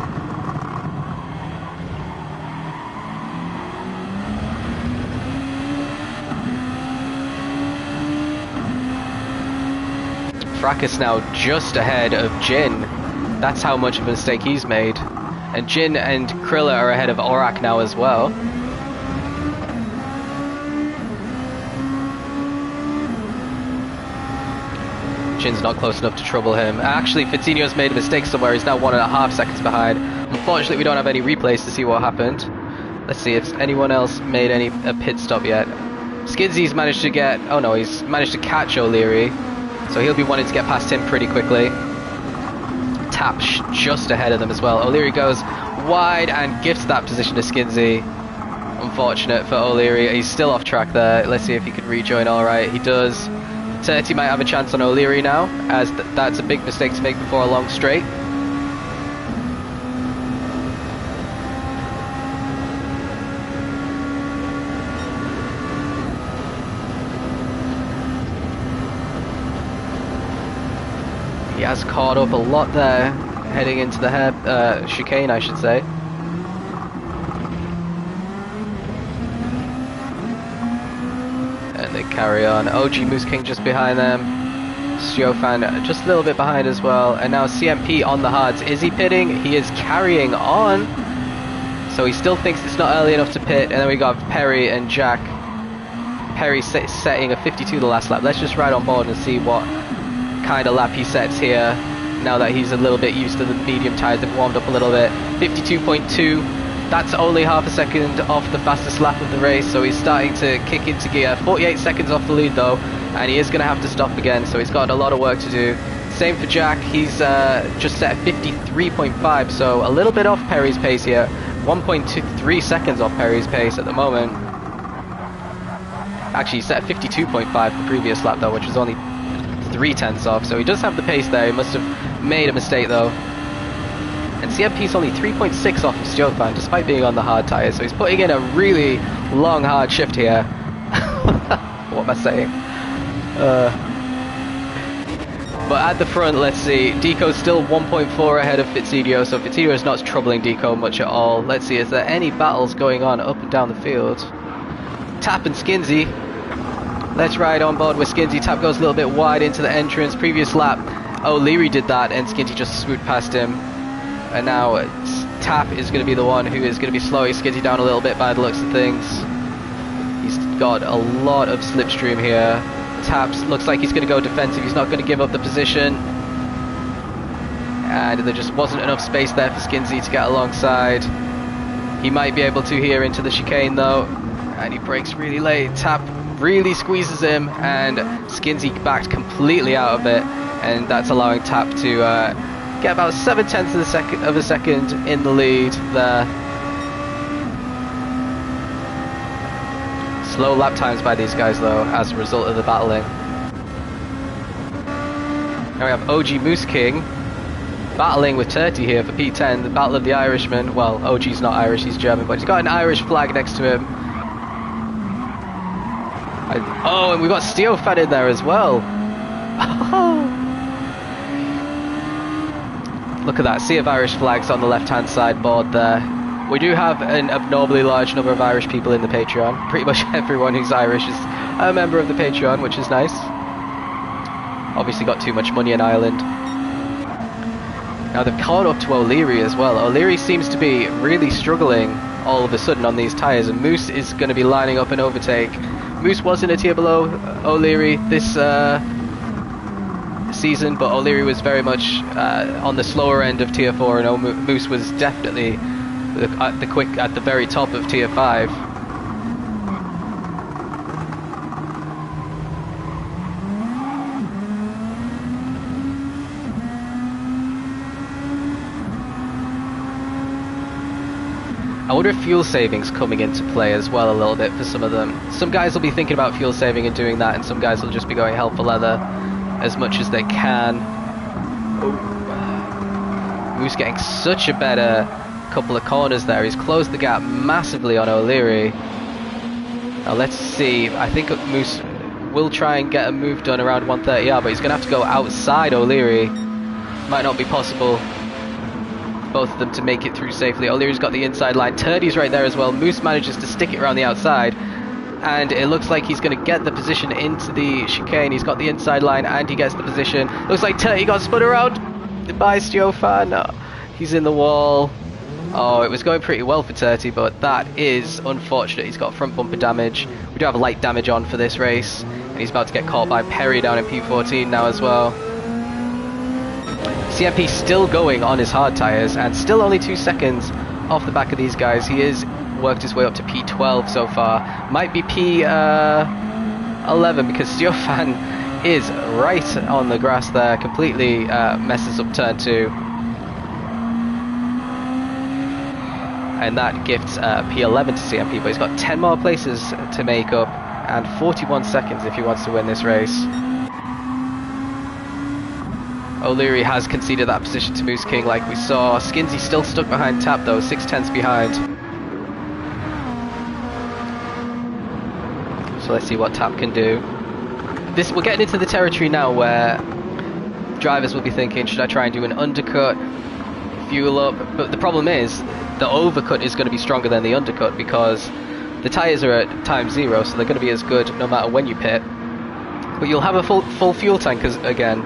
Fracas now just ahead of Jin. That's how much of a mistake he's made. And Jin and Krilla are ahead of Aurak now as well. Jin's not close enough to trouble him. Actually, Fitzinho's made a mistake somewhere. He's now 1.5 seconds behind. Unfortunately, we don't have any replays to see what happened. Let's see if anyone else made a pit stop yet. Skidsy's managed to get... Oh no, he's managed to catch O'Leary. So he'll be wanting to get past him pretty quickly. Tap just ahead of them as well. O'Leary goes wide and gifts that position to Skinsy. Unfortunate for O'Leary. He's still off track there. Let's see if he can rejoin. Alright, he does. 30 might have a chance on O'Leary now, as that's a big mistake to make before a long straight. He has caught up a lot there, heading into the chicane, I should say. And they carry on. OG Moose King just behind them. Stiofan just a little bit behind as well. And now CMP on the hards. Is he pitting? He is carrying on. So he still thinks it's not early enough to pit. And then we got Perry and Jack. Perry setting a 52 the last lap. Let's just ride on board and see what kind of lap he sets here. Now that he's a little bit used to the medium tyres, they've warmed up a little bit. 52.2. That's only half a second off the fastest lap of the race, so he's starting to kick into gear. 48 seconds off the lead though, and he is going to have to stop again, so he's got a lot of work to do. Same for Jack, he's just set 53.5, so a little bit off Perry's pace here. 1.23 seconds off Perry's pace at the moment. Actually, he set 52.5 the previous lap though, which was only 0.3 off, so he does have the pace there. He must have made a mistake though. And CMP's only 3.6 off of Stiofan, despite being on the hard tyres, so he's putting in a really long hard shift here. What am I saying? But at the front, let's see, Deco's still 1.4 ahead of Fitzideo, so Fitzideo is not troubling Deco much at all. Let's see, is there any battles going on up and down the field? Tap and Skinsy. Let's ride on board with Skinsy. Tap goes a little bit wide into the entrance. Previous lap, O'Leary did that, and Skinsy just swooped past him. And now Tap is going to be the one who is going to be slowing Skinsy down a little bit by the looks of things. He's got a lot of slipstream here. Tap looks like he's going to go defensive. He's not going to give up the position. And there just wasn't enough space there for Skinsy to get alongside. He might be able to here into the chicane though. And he brakes really late. Tap really squeezes him, and Skinsy backed completely out of it. And that's allowing Tap to get about 0.7 of a second in the lead there. Slow lap times by these guys though, as a result of the battling. Now we have OG Moose King battling with Turty here for P10, the Battle of the Irishmen. Well, OG's not Irish, he's German, but he's got an Irish flag next to him. Oh, and we've got Stiofan in there as well. Look at that, sea of Irish flags on the left-hand side board there. We do have an abnormally large number of Irish people in the Patreon. Pretty much everyone who's Irish is a member of the Patreon, which is nice. Obviously got too much money in Ireland. Now they've caught up to O'Leary as well. O'Leary seems to be really struggling all of a sudden on these tyres, and Moose is going to be lining up an overtake. Moose was in a tier below O'Leary this season, but O'Leary was very much on the slower end of tier 4, and Moose was definitely at the very top of tier 5. I wonder if fuel saving's coming into play as well a little bit for some of them. Some guys will be thinking about fuel saving and doing that, and some guys will just be going hell for leather as much as they can. Moose getting such a better couple of corners there. He's closed the gap massively on O'Leary. Now let's see. I think Moose will try and get a move done around 130R, but he's going to have to go outside O'Leary. Might not be possible for both of them to make it through safely. O'Leary's got the inside line. Turdy's right there as well. Moose manages to stick it around the outside, and it looks like he's going to get the position into the chicane. He's got the inside line and he gets the position. Looks like Turdy got spun around by Stiofan. No, he's in the wall. Oh, it was going pretty well for Turty, but that is unfortunate. He's got front bumper damage. We do have light damage on for this race, and he's about to get caught by Perry down in P14 now as well. CMP still going on his hard tyres, and still only 2 seconds off the back of these guys. He has worked his way up to P12 so far. Might be P11, because Stiofan is right on the grass there, completely messes up turn 2. And that gifts P11 to CMP, but he's got 10 more places to make up and 41 seconds if he wants to win this race. O'Leary has conceded that position to Moose King like we saw. Skinsy still stuck behind Tap though, 6/10 behind. So let's see what Tap can do. We're getting into the territory now where drivers will be thinking, should I try and do an undercut, fuel up? But the problem is, the overcut is going to be stronger than the undercut, because the tyres are at time 0, so they're going to be as good no matter when you pit. But you'll have a full fuel tank again,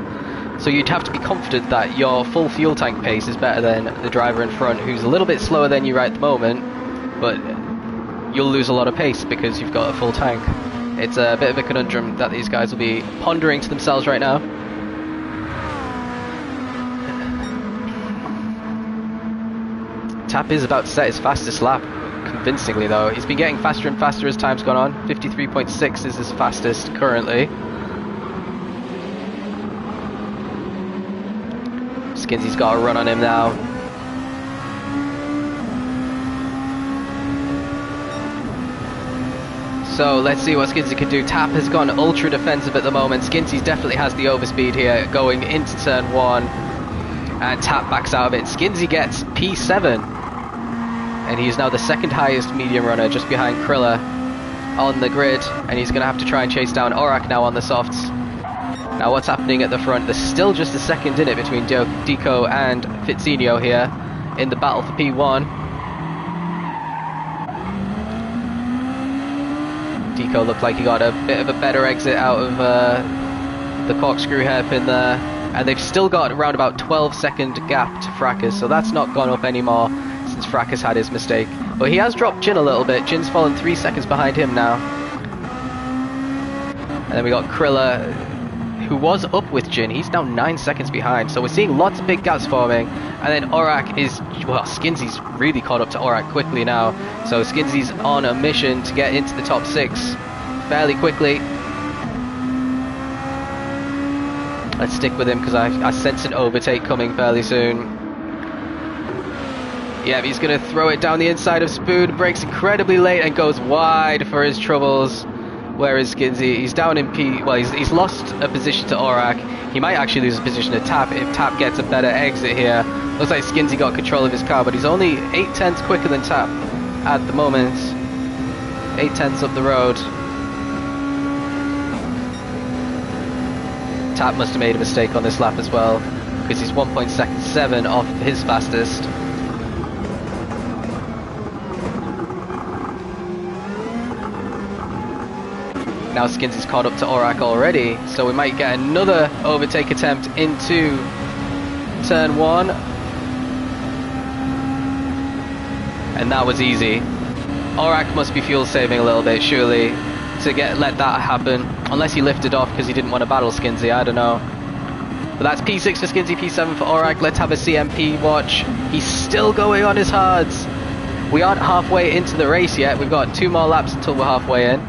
so you'd have to be confident that your full fuel tank pace is better than the driver in front, who's a little bit slower than you right at the moment, but you'll lose a lot of pace because you've got a full tank. It's a bit of a conundrum that these guys will be pondering to themselves right now. Tap is about to set his fastest lap, convincingly though. He's been getting faster and faster as time's gone on. 53.6 is his fastest currently. Skinsy's got a run on him now. So let's see what Skinsy can do. Tap has gone ultra defensive at the moment. Skinsy definitely has the overspeed here going into turn 1. And Tap backs out of it. Skinsy gets P7. And he is now the second highest medium runner, just behind Krilla on the grid. And he's going to have to try and chase down Aurak now on the softs. Now what's happening at the front? There's still just a second in it between Deco and Fitzinho here in the battle for P1. Deco looked like he got a bit of a better exit out of the corkscrew hairpin there. And they've still got around about 12-second gap to Fracas, so that's not gone up anymore since Fracas had his mistake. But he has dropped Jin a little bit. Jin's fallen 3 seconds behind him now. And then we got Krilla, who was up with Jin. He's now 9 seconds behind, so we're seeing lots of big gaps forming. And then Aurak is, well, Skinsy's really caught up to Aurak quickly now. So Skinsy's on a mission to get into the top 6 fairly quickly. Let's stick with him because I sense an overtake coming fairly soon. Yeah, he's going to throw it down the inside of Spoon, breaks incredibly late and goes wide for his troubles. Where is Skinsy? He's down in P... Well, he's lost a position to Aurak. He might actually lose a position to Tap if Tap gets a better exit here. Looks like Skinsy got control of his car, but he's only 8 tenths quicker than Tap at the moment. 8 tenths up the road. Tap must have made a mistake on this lap as well, because he's 1.7 off his fastest. Now Skinsy's caught up to Aurak already, so we might get another overtake attempt into turn 1. And that was easy. Aurak must be fuel saving a little bit, surely, to let that happen. Unless he lifted off because he didn't want to battle Skinsy, I don't know. But that's P6 for Skinsy, P7 for Aurak. Let's have a CMP watch. He's still going on his hards. We aren't halfway into the race yet. We've got 2 more laps until we're halfway in.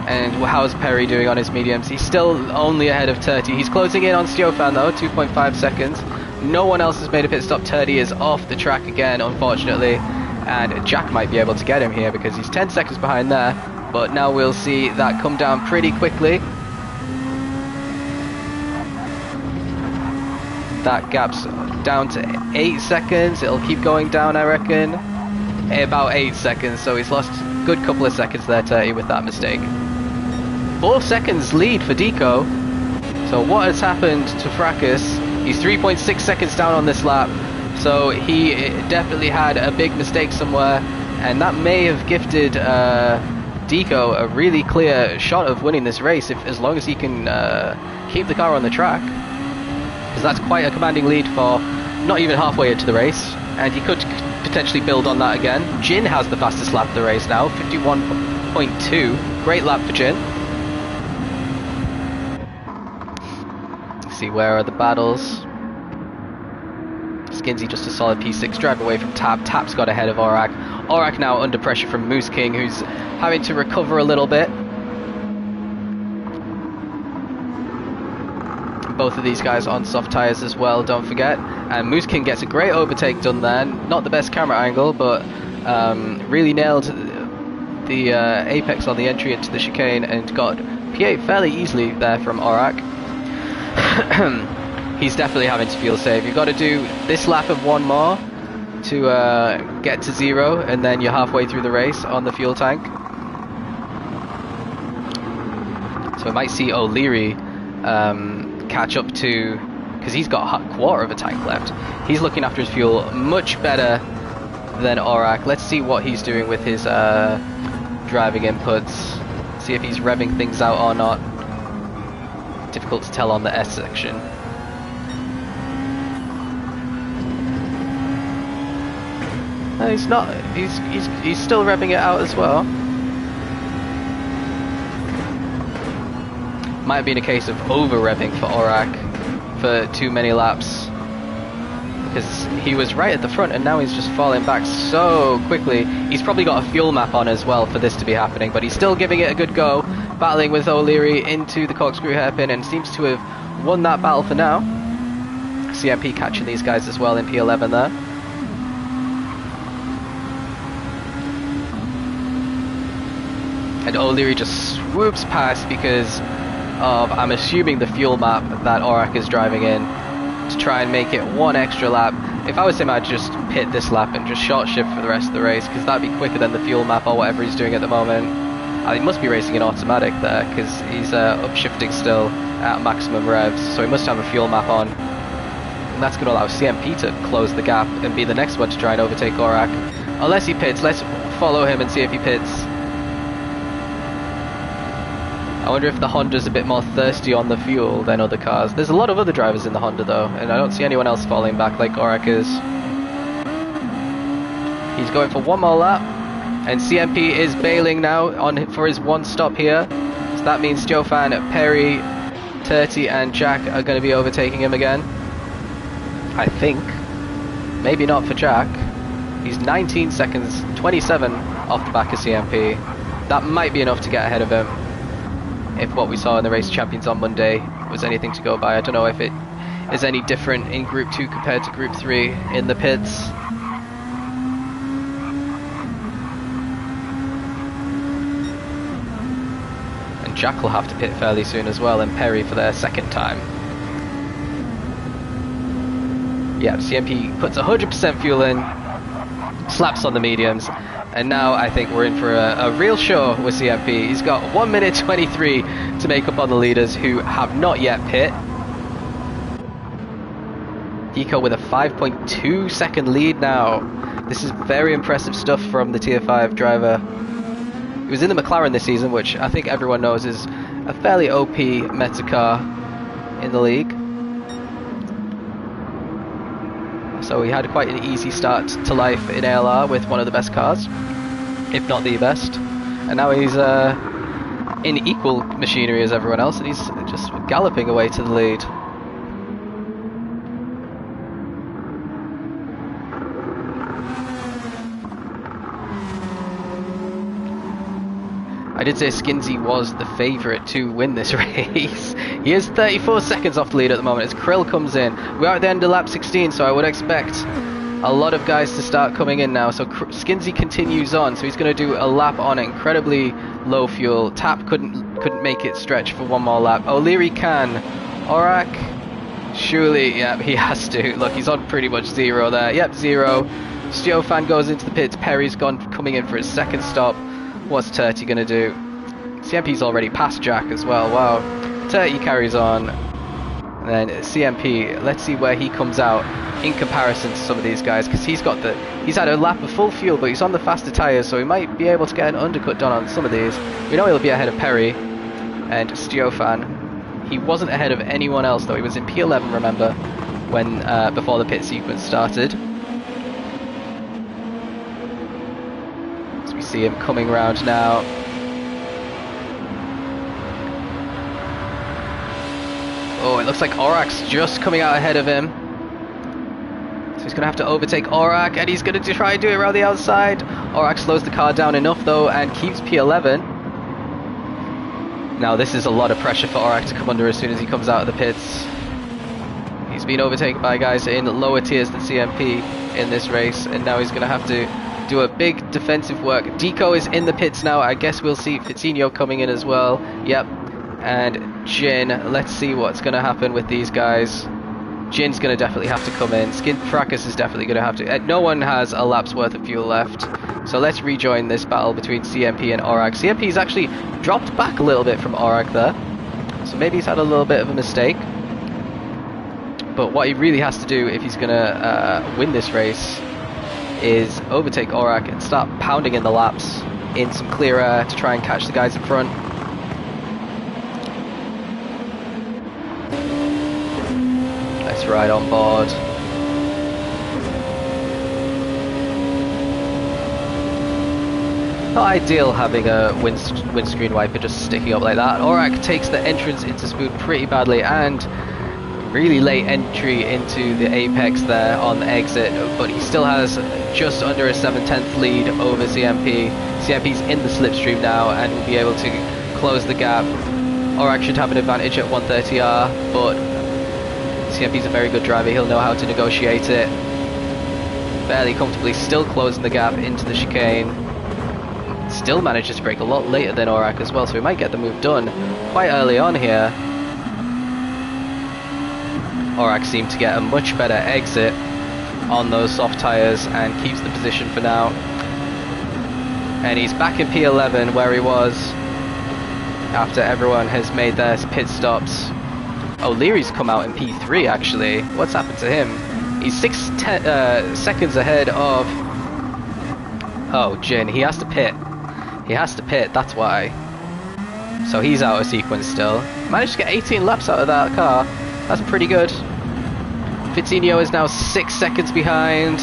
And how's Perry doing on his mediums? He's still only ahead of Turty. He's closing in on Stiofan though, 2.5 seconds. No one else has made a pit stop. Turty is off the track again, unfortunately. And Jack might be able to get him here because he's 10 seconds behind there. But now we'll see that come down pretty quickly. That gap's down to 8 seconds. It'll keep going down, I reckon. About 8 seconds, so he's lost a good couple of seconds there, Turty, with that mistake. 4 seconds lead for Deco. So what has happened to Fracas? He's 3.6 seconds down on this lap. So he definitely had a big mistake somewhere. And that may have gifted Deco a really clear shot of winning this race, as long as he can keep the car on the track. Because that's quite a commanding lead for not even halfway into the race. And he could potentially build on that again. Jin has the fastest lap of the race now, 51.2. Great lap for Jin. Let's see, where are the battles? Skinsy just a solid P6, drive away from Tap. Tap's got ahead of Aurak. Aurak now under pressure from Moose King, who's having to recover a little bit. Both of these guys on soft tyres as well, don't forget. And Moose King gets a great overtake done there. Not the best camera angle, but really nailed the apex on the entry into the chicane and got P8 fairly easily there from Aurak. He's definitely having to fuel save. You've got to do this lap of 1 more to get to 0, and then you're halfway through the race on the fuel tank. So we might see O'Leary catch up to, because he's got a quarter of a tank left. He's looking after his fuel much better than Aurak. Let's see what he's doing with his driving inputs. See if he's revving things out or not. Difficult to tell on the S section. No, he's not. He's still revving it out as well. Might have been a case of over revving for Aurak for too many laps, because he was right at the front and now he's just falling back so quickly. He's probably got a fuel map on as well for this to be happening, but he's still giving it a good go, battling with O'Leary into the corkscrew hairpin, and seems to have won that battle for now. CMP catching these guys as well in P11 there. And O'Leary just swoops past because of, I'm assuming, the fuel map that Aurak is driving in to try and make it one extra lap. If I was him, I'd just pit this lap and just short shift for the rest of the race, because that'd be quicker than the fuel map or whatever he's doing at the moment. He must be racing in automatic there, because he's upshifting still at maximum revs, so he must have a fuel map on. And that's going to allow CMP to close the gap and be the next one to try and overtake Aurak. Unless he pits, let's follow him and see if he pits. I wonder if the Honda's a bit more thirsty on the fuel than other cars. There's a lot of other drivers in the Honda though, and I don't see anyone else falling back like Aurak is. He's going for one more lap, and CMP is bailing now for his one stop here. So that means Jofan, Perry, Turty and Jack are going to be overtaking him again. I think. Maybe not for Jack. He's 19 seconds, 27 off the back of CMP. That might be enough to get ahead of him, if what we saw in the Race Champions on Monday was anything to go by. I don't know if it is any different in Group 2 compared to Group 3 in the pits. And Jack will have to pit fairly soon as well, and Perry for their second time. Yeah, CMP puts 100% fuel in, slaps on the mediums, and now I think we're in for a real show with CMP. He's got 1 minute 23 to make up on the leaders who have not yet pit. Eco with a 5.2 second lead now. This is very impressive stuff from the Tier 5 driver. He was in the McLaren this season, which I think everyone knows is a fairly OP meta car in the league. So he had quite an easy start to life in ALR with one of the best cars, if not the best. And now he's in equal machinery as everyone else, and he's just galloping away to the lead. I did say Skinsey was the favourite to win this race. He is 34 seconds off the lead at the moment as Krill comes in. We are at the end of lap 16, so I would expect a lot of guys to start coming in now. So Skinsey continues on, so he's going to do a lap on incredibly low fuel. Tap couldn't make it stretch for one more lap. O'Leary can. Aurak, surely, yeah, he has to. Look, he's on pretty much zero there. Yep, zero. Stjofan goes into the pits. Perry's coming in for his second stop. What's Turty going to do? CMP's already past Jack as well. Wow. Turty carries on. And then CMP, let's see where he comes out in comparison to some of these guys, because he's had a lap of full fuel, but he's on the faster tyres, so he might be able to get an undercut done on some of these. We know he'll be ahead of Perry and Stjofan. He wasn't ahead of anyone else though. He was in P11, remember, when before the pit sequence started. We see him coming round now. Oh, it looks like Aurak's just coming out ahead of him. So he's going to have to overtake Aurak, and he's going to try and do it around the outside. Aurak slows the car down enough though and keeps P11. Now this is a lot of pressure for Aurak to come under as soon as he comes out of the pits. He's been overtaken by guys in lower tiers than CMP in this race, and now he's going to have to do a big defensive work. Deco is in the pits now. I guess we'll see Fitzino coming in as well. Yep. And Jin. Let's see what's going to happen with these guys. Jin's going to definitely have to come in. Skin Fracas is definitely going to have to. No one has a lap's worth of fuel left. So let's rejoin this battle between CMP and Aurak. CMP's actually dropped back a little bit from Aurak there. So maybe he's had a little bit of a mistake. But what he really has to do if he's going to win this race is overtake Aurak and start pounding in the laps in some clear air to try and catch the guys in front. Nice ride on board. Not ideal having a windscreen wiper just sticking up like that. Aurak takes the entrance into Spoon pretty badly, and really late entry into the apex there on the exit, but he still has just under a 7/10 lead over CMP. CMP's in the slipstream now and will be able to close the gap. Aurak should have an advantage at 130R, but CMP's a very good driver, he'll know how to negotiate it. Fairly comfortably, still closing the gap into the chicane. Still manages to brake a lot later than Aurak as well, so we might get the move done quite early on here. Aurak seemed to get a much better exit on those soft tyres and keeps the position for now. And he's back in P11 where he was after everyone has made their pit stops. O'Leary's come out in P3 actually. What's happened to him? He's 6 seconds ahead of... Oh, Jin, he has to pit. He has to pit, that's why. So he's out of sequence still. Managed to get 18 laps out of that car. That's pretty good. Vitinho is now 6 seconds behind.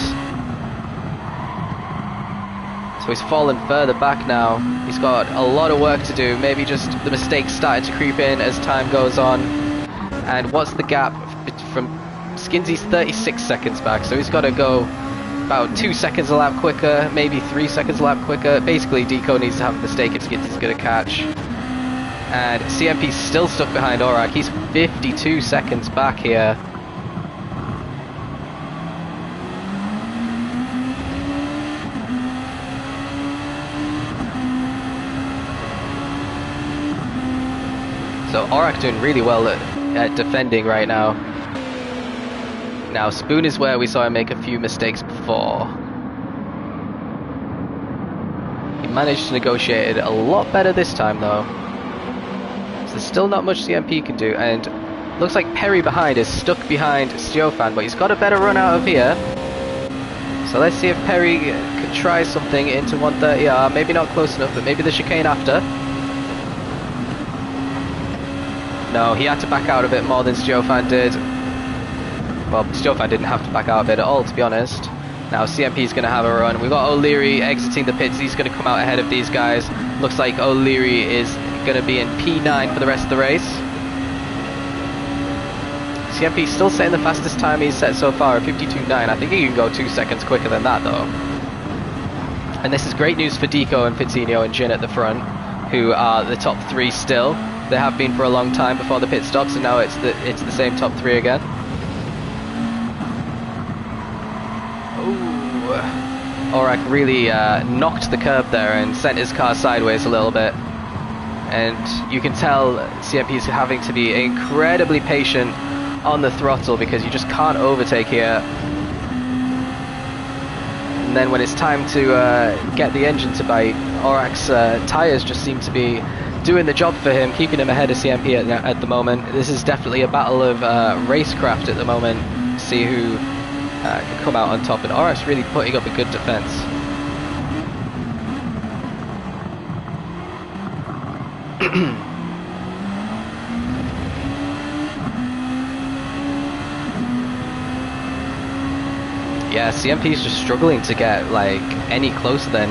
So he's fallen further back now. He's got a lot of work to do. Maybe just the mistakes started to creep in as time goes on. And what's the gap from Skinsy's 36 seconds back? So he's got to go about 2 seconds a lap quicker, maybe 3 seconds a lap quicker. Basically, Deco needs to have a mistake if Skinsy's going to catch. And CMP's still stuck behind Aurak. He's 52 seconds back here. So Aurak doing really well at defending right now. Now Spoon is where we saw him make a few mistakes before. He managed to negotiate it a lot better this time though. So there's still not much CMP can do, and looks like Perry behind is stuck behind Stiofan, but he's got a better run out of here. So let's see if Perry can try something into 130R, maybe not close enough, but maybe the chicane after. No, he had to back out of it more than Stiofan did. Well, Stiofan didn't have to back out of it at all, to be honest. Now CMP's going to have a run. We've got O'Leary exiting the pits. He's going to come out ahead of these guys. Looks like O'Leary is going to be in P9 for the rest of the race. CMP still setting the fastest time he's set so far, 52.9. I think he can go 2 seconds quicker than that though. And this is great news for Deco and Vitinho and Jin at the front, who are the top 3 still. They have been for a long time before the pit stops, and now it's the same top 3 again. Ooh. Aurak really knocked the curb there and sent his car sideways a little bit. And you can tell CMP is having to be incredibly patient on the throttle because you just can't overtake here. And then when it's time to get the engine to bite, Aurak's tyres just seem to be doing the job for him, keeping him ahead of CMP at the moment. This is definitely a battle of racecraft at the moment. See who can come out on top, and Aurak's really putting up a good defense. Yeah, CMP's just struggling to get like any closer than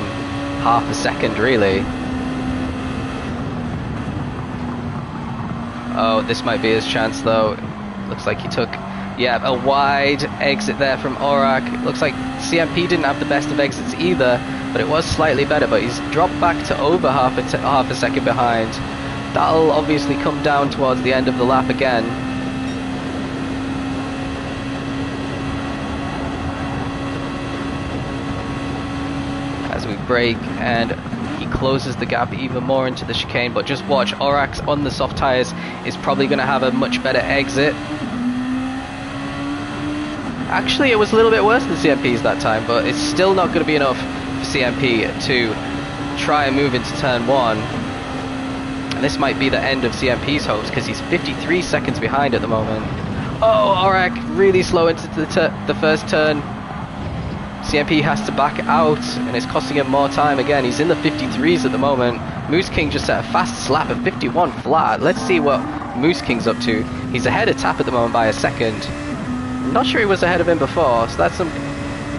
half a second really. Oh, this might be his chance though. Looks like he took, yeah, a wide exit there from Aurak. Looks like CMP didn't have the best of exits either, but it was slightly better, but he's dropped back to over half a second behind. That'll obviously come down towards the end of the lap again. As we brake, and he closes the gap even more into the chicane, but just watch, Aurak's on the soft tyres is probably going to have a much better exit. Actually, it was a little bit worse than CMP's that time, but it's still not going to be enough for CMP to try and move into turn 1. And this might be the end of CMP's hopes, because he's 53 seconds behind at the moment. Oh, Aurak really slow into the first turn. CMP has to back out, and it's costing him more time again. He's in the 53s at the moment. Moose King just set a fast lap at 51 flat. Let's see what Moose King's up to. He's ahead of Tap at the moment by a second. I'm not sure he was ahead of him before, so that's some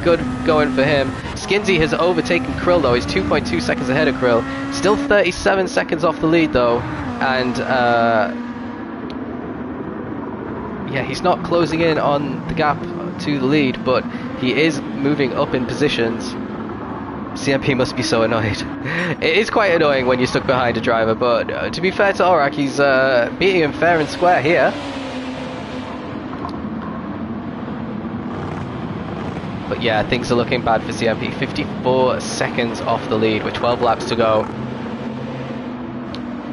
good going for him. Skinsy has overtaken Krill though. He's 2.2 seconds ahead of Krill. Still 37 seconds off the lead though, and yeah, he's not closing in on the gap to the lead, but he is moving up in positions. CMP must be so annoyed. It is quite annoying when you're stuck behind a driver, but to be fair to Aurak, he's beating him fair and square here. But yeah, things are looking bad for CMP. 54 seconds off the lead with 12 laps to go.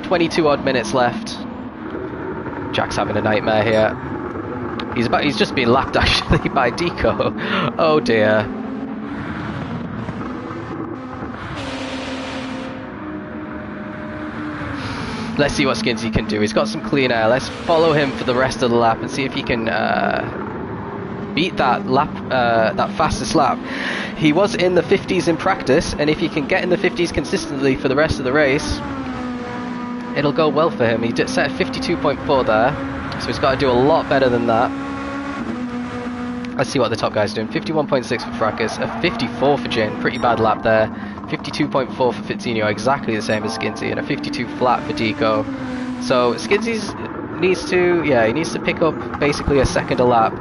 22 odd minutes left. Jack's having a nightmare here. He's just been lapped actually by Deco. Oh dear. Let's see what Skinsy can do. He's got some clean air. Let's follow him for the rest of the lap and see if he can beat that lap, that fastest lap. He was in the 50s in practice, and if he can get in the 50s consistently for the rest of the race, it'll go well for him. He did set a 52.4 there, so he's got to do a lot better than that. Let's see what the top guy's doing. 51.6 for Fracas, a 54 for Jin, pretty bad lap there. 52.4 for Fitzinho, exactly the same as Skinsy, and a 52 flat for Deco. So Skinsy needs to pick up basically a second a lap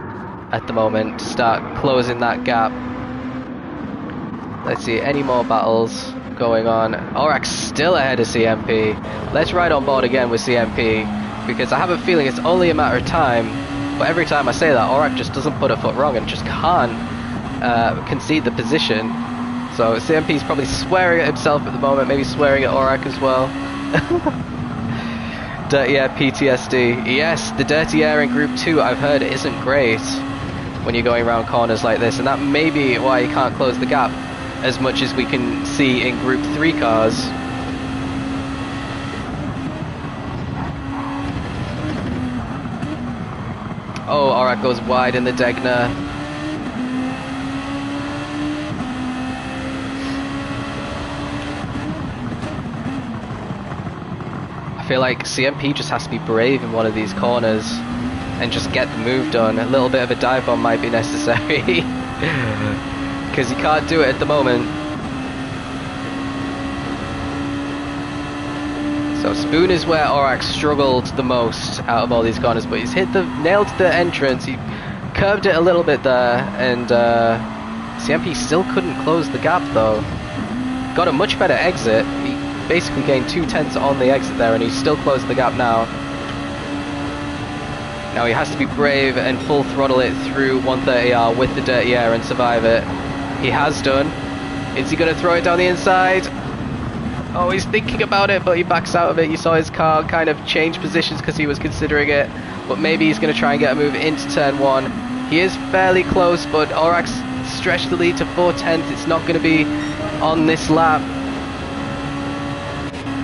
at the moment to start closing that gap. Let's see, any more battles going on. Aurak's still ahead of CMP. Let's ride on board again with CMP, because I have a feeling it's only a matter of time. But every time I say that, Aurak just doesn't put a foot wrong and just can't concede the position. So CMP's probably swearing at himself at the moment, maybe swearing at Aurak as well. Dirty air PTSD. Yes, the dirty air in Group 2 I've heard isn't great when you're going around corners like this, and that may be why you can't close the gap as much as we can see in Group 3 cars. Oh, Aurak goes wide in the Degner. I feel like CMP just has to be brave in one of these corners and just get the move done. A little bit of a dive bomb might be necessary because he can't do it at the moment. So Spoon is where Aurak struggled the most out of all these corners, but he's nailed the entrance. He curved it a little bit there, and CMP still couldn't close the gap though. Got a much better exit. He basically gained 2/10 on the exit there, and he's still closed the gap now. Now he has to be brave and full throttle it through 130R with the dirty air and survive it. He has done. Is he going to throw it down the inside? Oh, he's thinking about it, but he backs out of it. You saw his car kind of change positions because he was considering it. But maybe he's going to try and get a move into turn 1. He is fairly close, but Aurak's stretched the lead to 4/10. It's not going to be on this lap.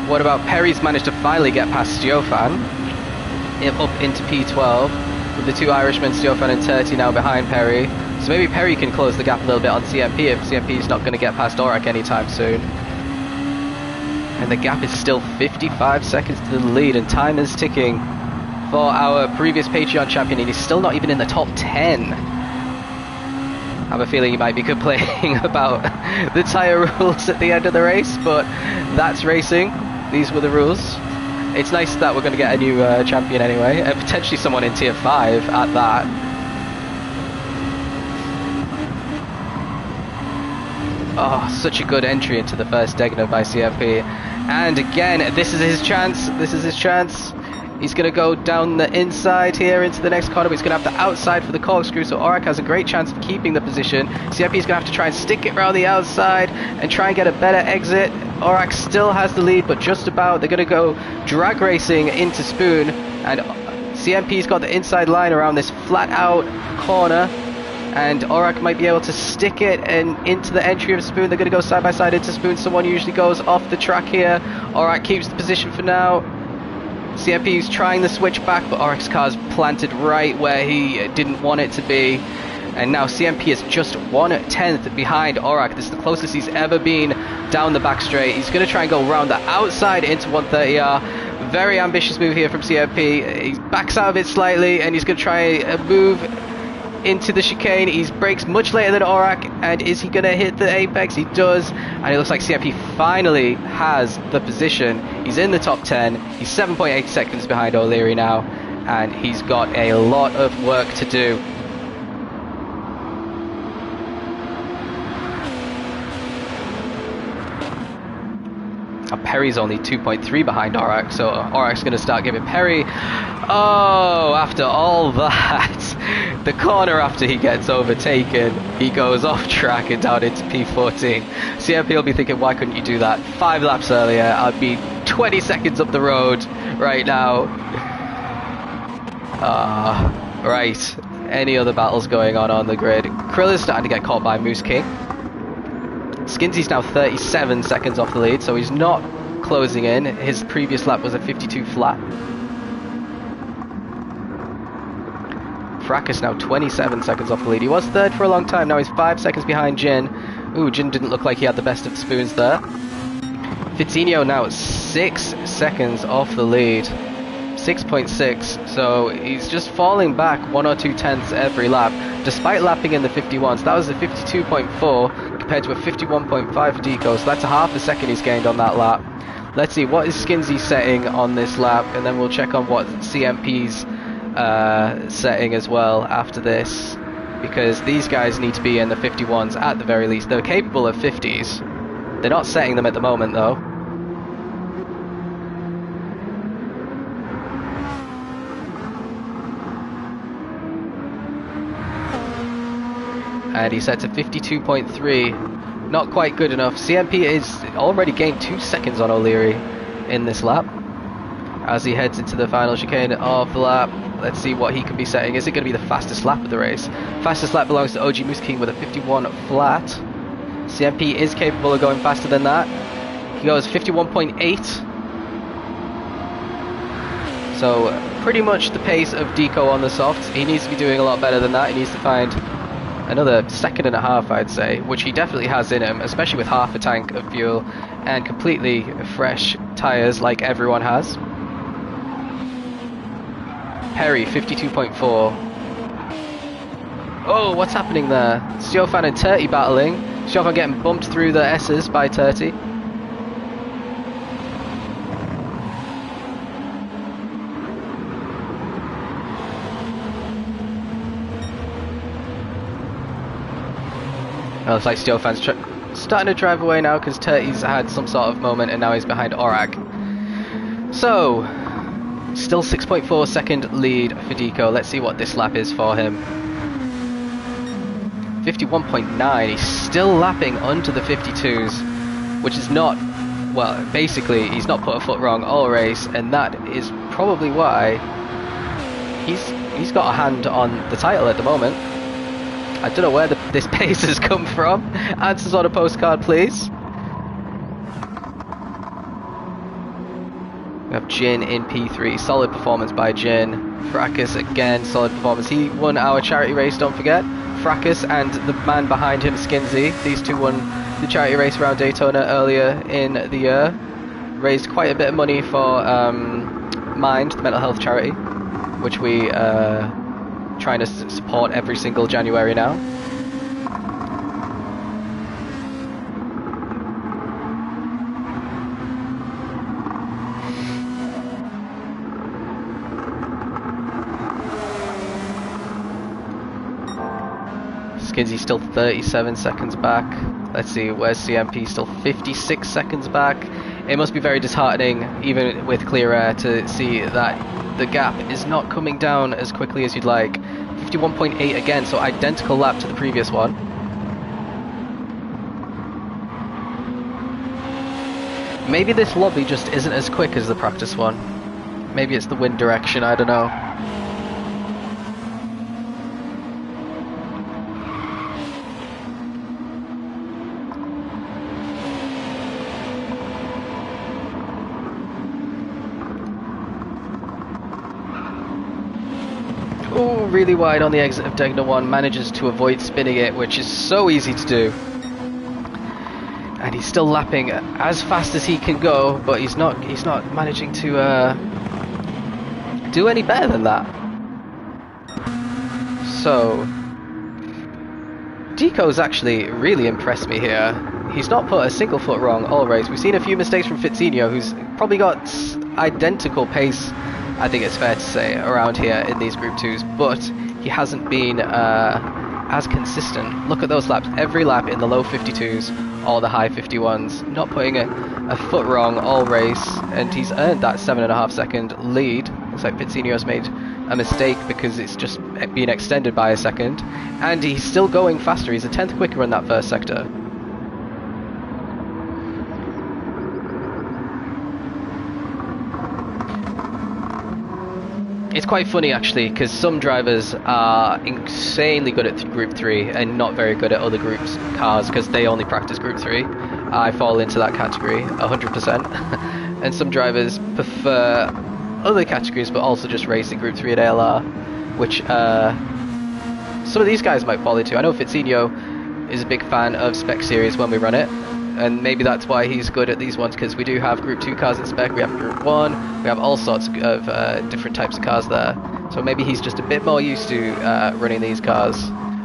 What about Perry's managed to finally get past Steofan up into P12 with the two Irishmen, Steofan and Turty, now behind Perry. So maybe Perry can close the gap a little bit on CMP if CMP is not going to get past Aurak anytime soon. And the gap is still 55 seconds to the lead, and time is ticking for our previous Patreon champion, and he's still not even in the top 10. I have a feeling he might be complaining about the tyre rules at the end of the race, but that's racing. These were the rules. It's nice that we're going to get a new champion anyway, and potentially someone in tier 5 at that. Oh, such a good entry into the first Degner by CMP. And again, this is his chance. This is his chance. He's going to go down the inside here into the next corner, but he's going to have the outside for the corkscrew, so Aurak has a great chance of keeping the position. CMP is going to have to try and stick it around the outside and try and get a better exit. Aurak still has the lead, but just about. They're going to go drag racing into Spoon, and CMP's got the inside line around this flat out corner, and Aurak might be able to stick it and into the entry of Spoon. They're going to go side by side into Spoon. Someone usually goes off the track here. Aurak keeps the position for now. CMP's trying the switch back, but Aurak's car's planted right where he didn't want it to be. And now CMP is just 1/10 behind Orak. This is the closest he's ever been down the back straight. He's going to try and go around the outside into 130R. Very ambitious move here from CMP. He backs out of it slightly, and he's going to try a move into the chicane. He brakes much later than Orak, and is he going to hit the apex? He does, and it looks like CMP finally has the position. He's in the top 10. He's 7.8 seconds behind O'Leary now, and he's got a lot of work to do. Perry's only 2.3 behind Orak, so Orak's going to start giving Perry. Oh, after all that, the corner after he gets overtaken, he goes off track and down into P14. CMP will be thinking, why couldn't you do that 5 laps earlier? I'd be 20 seconds up the road right now. Right, any other battles going on the grid? Krill is starting to get caught by Moose King. Skinsy's now 37 seconds off the lead, so he's not closing in. His previous lap was a 52 flat. Fracas now 27 seconds off the lead. He was third for a long time, now he's 5 seconds behind Jin. Ooh, Jin didn't look like he had the best of spoons there. Fitinho now 6 seconds off the lead. 6.6, so he's just falling back 1 or 2 tenths every lap, despite lapping in the 51s. That was a 52.4 compared to a 51.5 for Deco, so that's a half a second he's gained on that lap. Let's see, what is Skinsy setting on this lap, and then we'll check on what CMP's setting as well after this, because these guys need to be in the 51s at the very least. They're capable of 50s. They're not setting them at the moment though. And he's set to 52.3, not quite good enough. CMP is already gained 2 seconds on O'Leary in this lap as he heads into the final chicane of the lap. Let's see what he can be setting. Is it going to be the fastest lap of the race? Fastest lap belongs to OG Moose King with a 51 flat. CMP is capable of going faster than that. He goes 51.8. So pretty much the pace of Deco on the softs. He needs to be doing a lot better than that. He needs to find another second and a half, I'd say, which he definitely has in him, especially with half a tank of fuel and completely fresh tyres like everyone has. Perry 52.4. Oh, what's happening there? Stiofan and Turty battling. Stiofan getting bumped through the S's by Turty. Well, it's like Steelfan's starting to drive away now because Turty's had some sort of moment and now he's behind Orak. So, still 6.4 second lead for Deco. Let's see what this lap is for him. 51.9. He's still lapping under the 52s, which is not, well, basically he's not put a foot wrong all race, and that is probably why he's got a hand on the title at the moment. I don't know where this pace has come from. Answers on a postcard, please. We have Jin in P3. Solid performance by Jin. Fracas again, solid performance. He won our charity race, don't forget. Fracas and the man behind him, Skinsy. These two won the charity race around Daytona earlier in the year. Raised quite a bit of money for Mind, the mental health charity, which we trying to support every single January now. Skinsy still 37 seconds back. Let's see, where's CMP? Still 56 seconds back. It must be very disheartening, even with clear air, to see that the gap is not coming down as quickly as you'd like. 51.8 again, so identical lap to the previous one. Maybe this lobby just isn't as quick as the practice one. Maybe it's the wind direction, I don't know. really wide on the exit of Degner 1, manages to avoid spinning it, which is so easy to do. And he's still lapping as fast as he can go, but he's not managing to do any better than that. So Deco's actually really impressed me here. He's not put a single foot wrong all race. We've seen a few mistakes from Fitzinho, who's probably got identical pace, I think it's fair to say, around here in these Group 2s, but he hasn't been as consistent. Look at those laps, every lap in the low 52s or the high 51s, not putting a foot wrong all race, and he's earned that 7.5 second lead. Looks like Fitzinho's made a mistake because it's just been extended by a second, and he's still going faster. He's a 10th quicker in that first sector. It's quite funny actually, because some drivers are insanely good at Group 3 and not very good at other groups cars because they only practice Group 3. I fall into that category 100%. And some drivers prefer other categories but also just race in Group 3 at ALR, which some of these guys might fall into. I know Fitzinho is a big fan of Spec Series when we run it, and maybe that's why he's good at these ones, because we do have Group 2 cars in Spec, we have Group 1, we have all sorts of different types of cars there. So maybe he's just a bit more used to running these cars.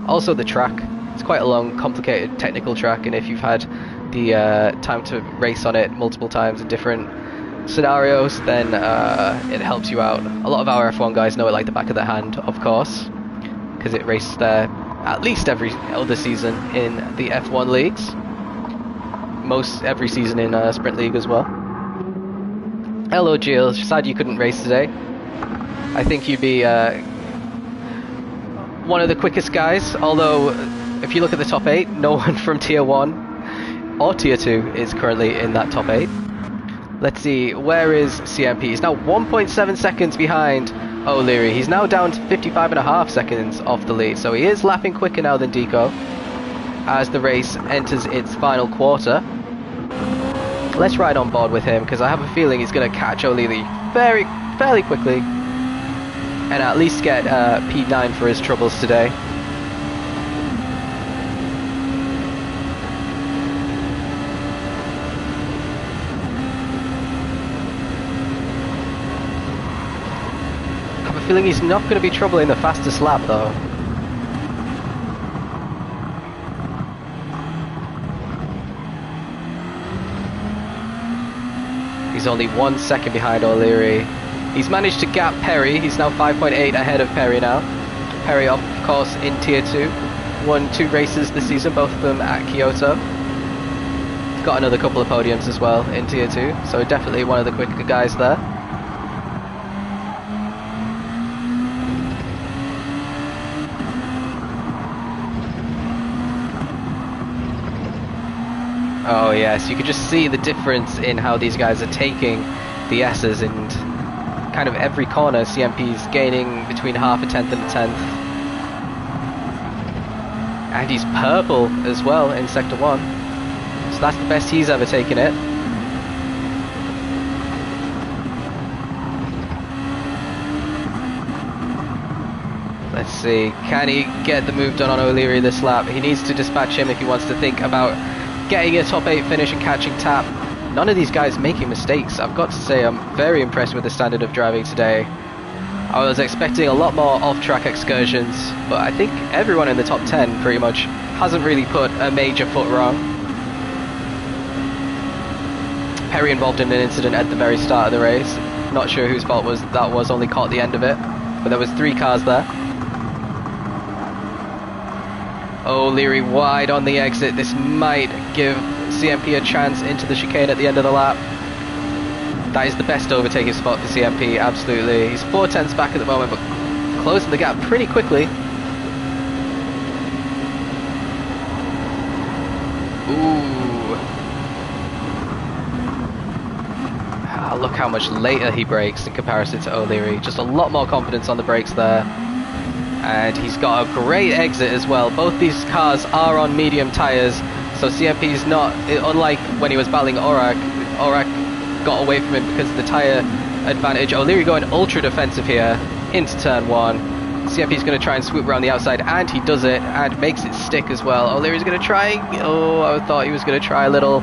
Also the track, it's quite a long, complicated technical track, and if you've had the time to race on it multiple times in different scenarios, then it helps you out. A lot of our F1 guys know it like the back of their hand, of course, because it races there at least every other season in the F1 leagues. Every season in Sprint League as well. Hello Jill, sad you couldn't race today. I think you'd be one of the quickest guys, although if you look at the top 8, no one from Tier 1 or Tier 2 is currently in that top 8. Let's see, where is CMP? He's now 1.7 seconds behind O'Leary. He's now down to 55.5 seconds off the lead, so he is lapping quicker now than Deco as the race enters its final quarter. Let's ride on board with him, because I have a feeling he's going to catch O'Leary fairly quickly and at least get P9 for his troubles today. I have a feeling he's not going to be troubling the fastest lap though. He's only 1 second behind O'Leary. He's managed to gap Perry. He's now 5.8 ahead of Perry now. Perry, of course, in Tier 2. Won 2 races this season, both of them at Kyoto. He's got another couple of podiums as well in Tier 2, so definitely one of the quicker guys there. Oh yes, you can just see the difference in how these guys are taking the S's, and kind of every corner CMP's gaining between half a tenth and a tenth. And he's purple as well in Sector 1, so that's the best he's ever taken it. Let's see, can he get the move done on O'Leary this lap? He needs to dispatch him if he wants to think about getting a top 8 finish and catching Tap. None of these guys making mistakes. I've got to say I'm very impressed with the standard of driving today. I was expecting a lot more off-track excursions, but I think everyone in the top 10 pretty much hasn't really put a major foot wrong. Perry involved in an incident at the very start of the race. Not sure whose fault that was, only caught the end of it, but there was 3 cars there. O'Leary wide on the exit. This might give CMP a chance into the chicane at the end of the lap. That is the best overtaking spot for CMP, absolutely. He's 4 tenths back at the moment, but closing the gap pretty quickly. Ooh. Look how much later he brakes in comparison to O'Leary. Just a lot more confidence on the brakes there. And he's got a great exit as well. Both these cars are on medium tyres, so CMP's not, unlike when he was battling Aurak got away from him because of the tyre advantage. O'Leary going ultra defensive here into turn 1. CMP's going to try and swoop around the outside, and he does it, and makes it stick as well. O'Leary's going to try, oh, I thought he was going to try a little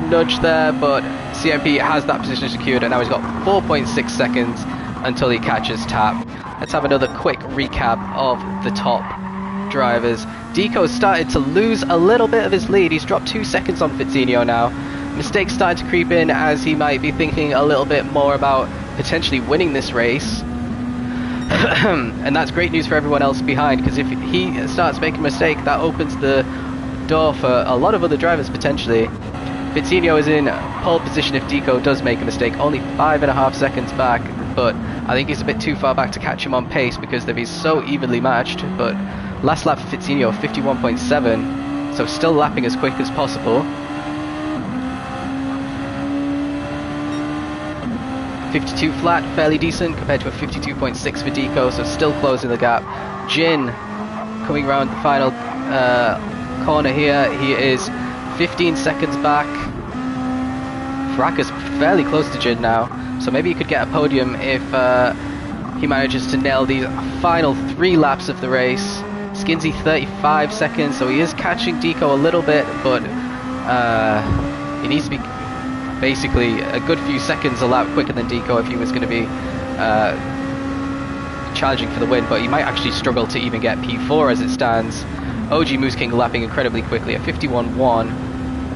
nudge there, but CMP has that position secured, and now he's got 4.6 seconds until he catches Tap. Let's have another quick recap of the top drivers. Deco's started to lose a little bit of his lead. He's dropped 2 seconds on Fitzinho now. Mistakes starting to creep in as he might be thinking a little bit more about potentially winning this race. And that's great news for everyone else behind, because if he starts making a mistake, that opens the door for a lot of other drivers potentially. Fitzinho is in pole position if Deco does make a mistake, only 5.5 seconds back, but I think he's a bit too far back to catch him on pace because they'll be so evenly matched. But last lap for Fitzinho, 51.7, so still lapping as quick as possible. 52 flat, fairly decent compared to a 52.6 for Deco, so still closing the gap. Jin coming around the final corner here, he is 15 seconds back. Fracker's fairly close to Jin now, so maybe he could get a podium if he manages to nail these final 3 laps of the race. Skinsy 35 seconds, so he is catching Deco a little bit, but he needs to be basically a good few seconds a lap quicker than Deco if he was going to be challenging for the win, but he might actually struggle to even get P4 as it stands. OG Moose King lapping incredibly quickly at 51.1.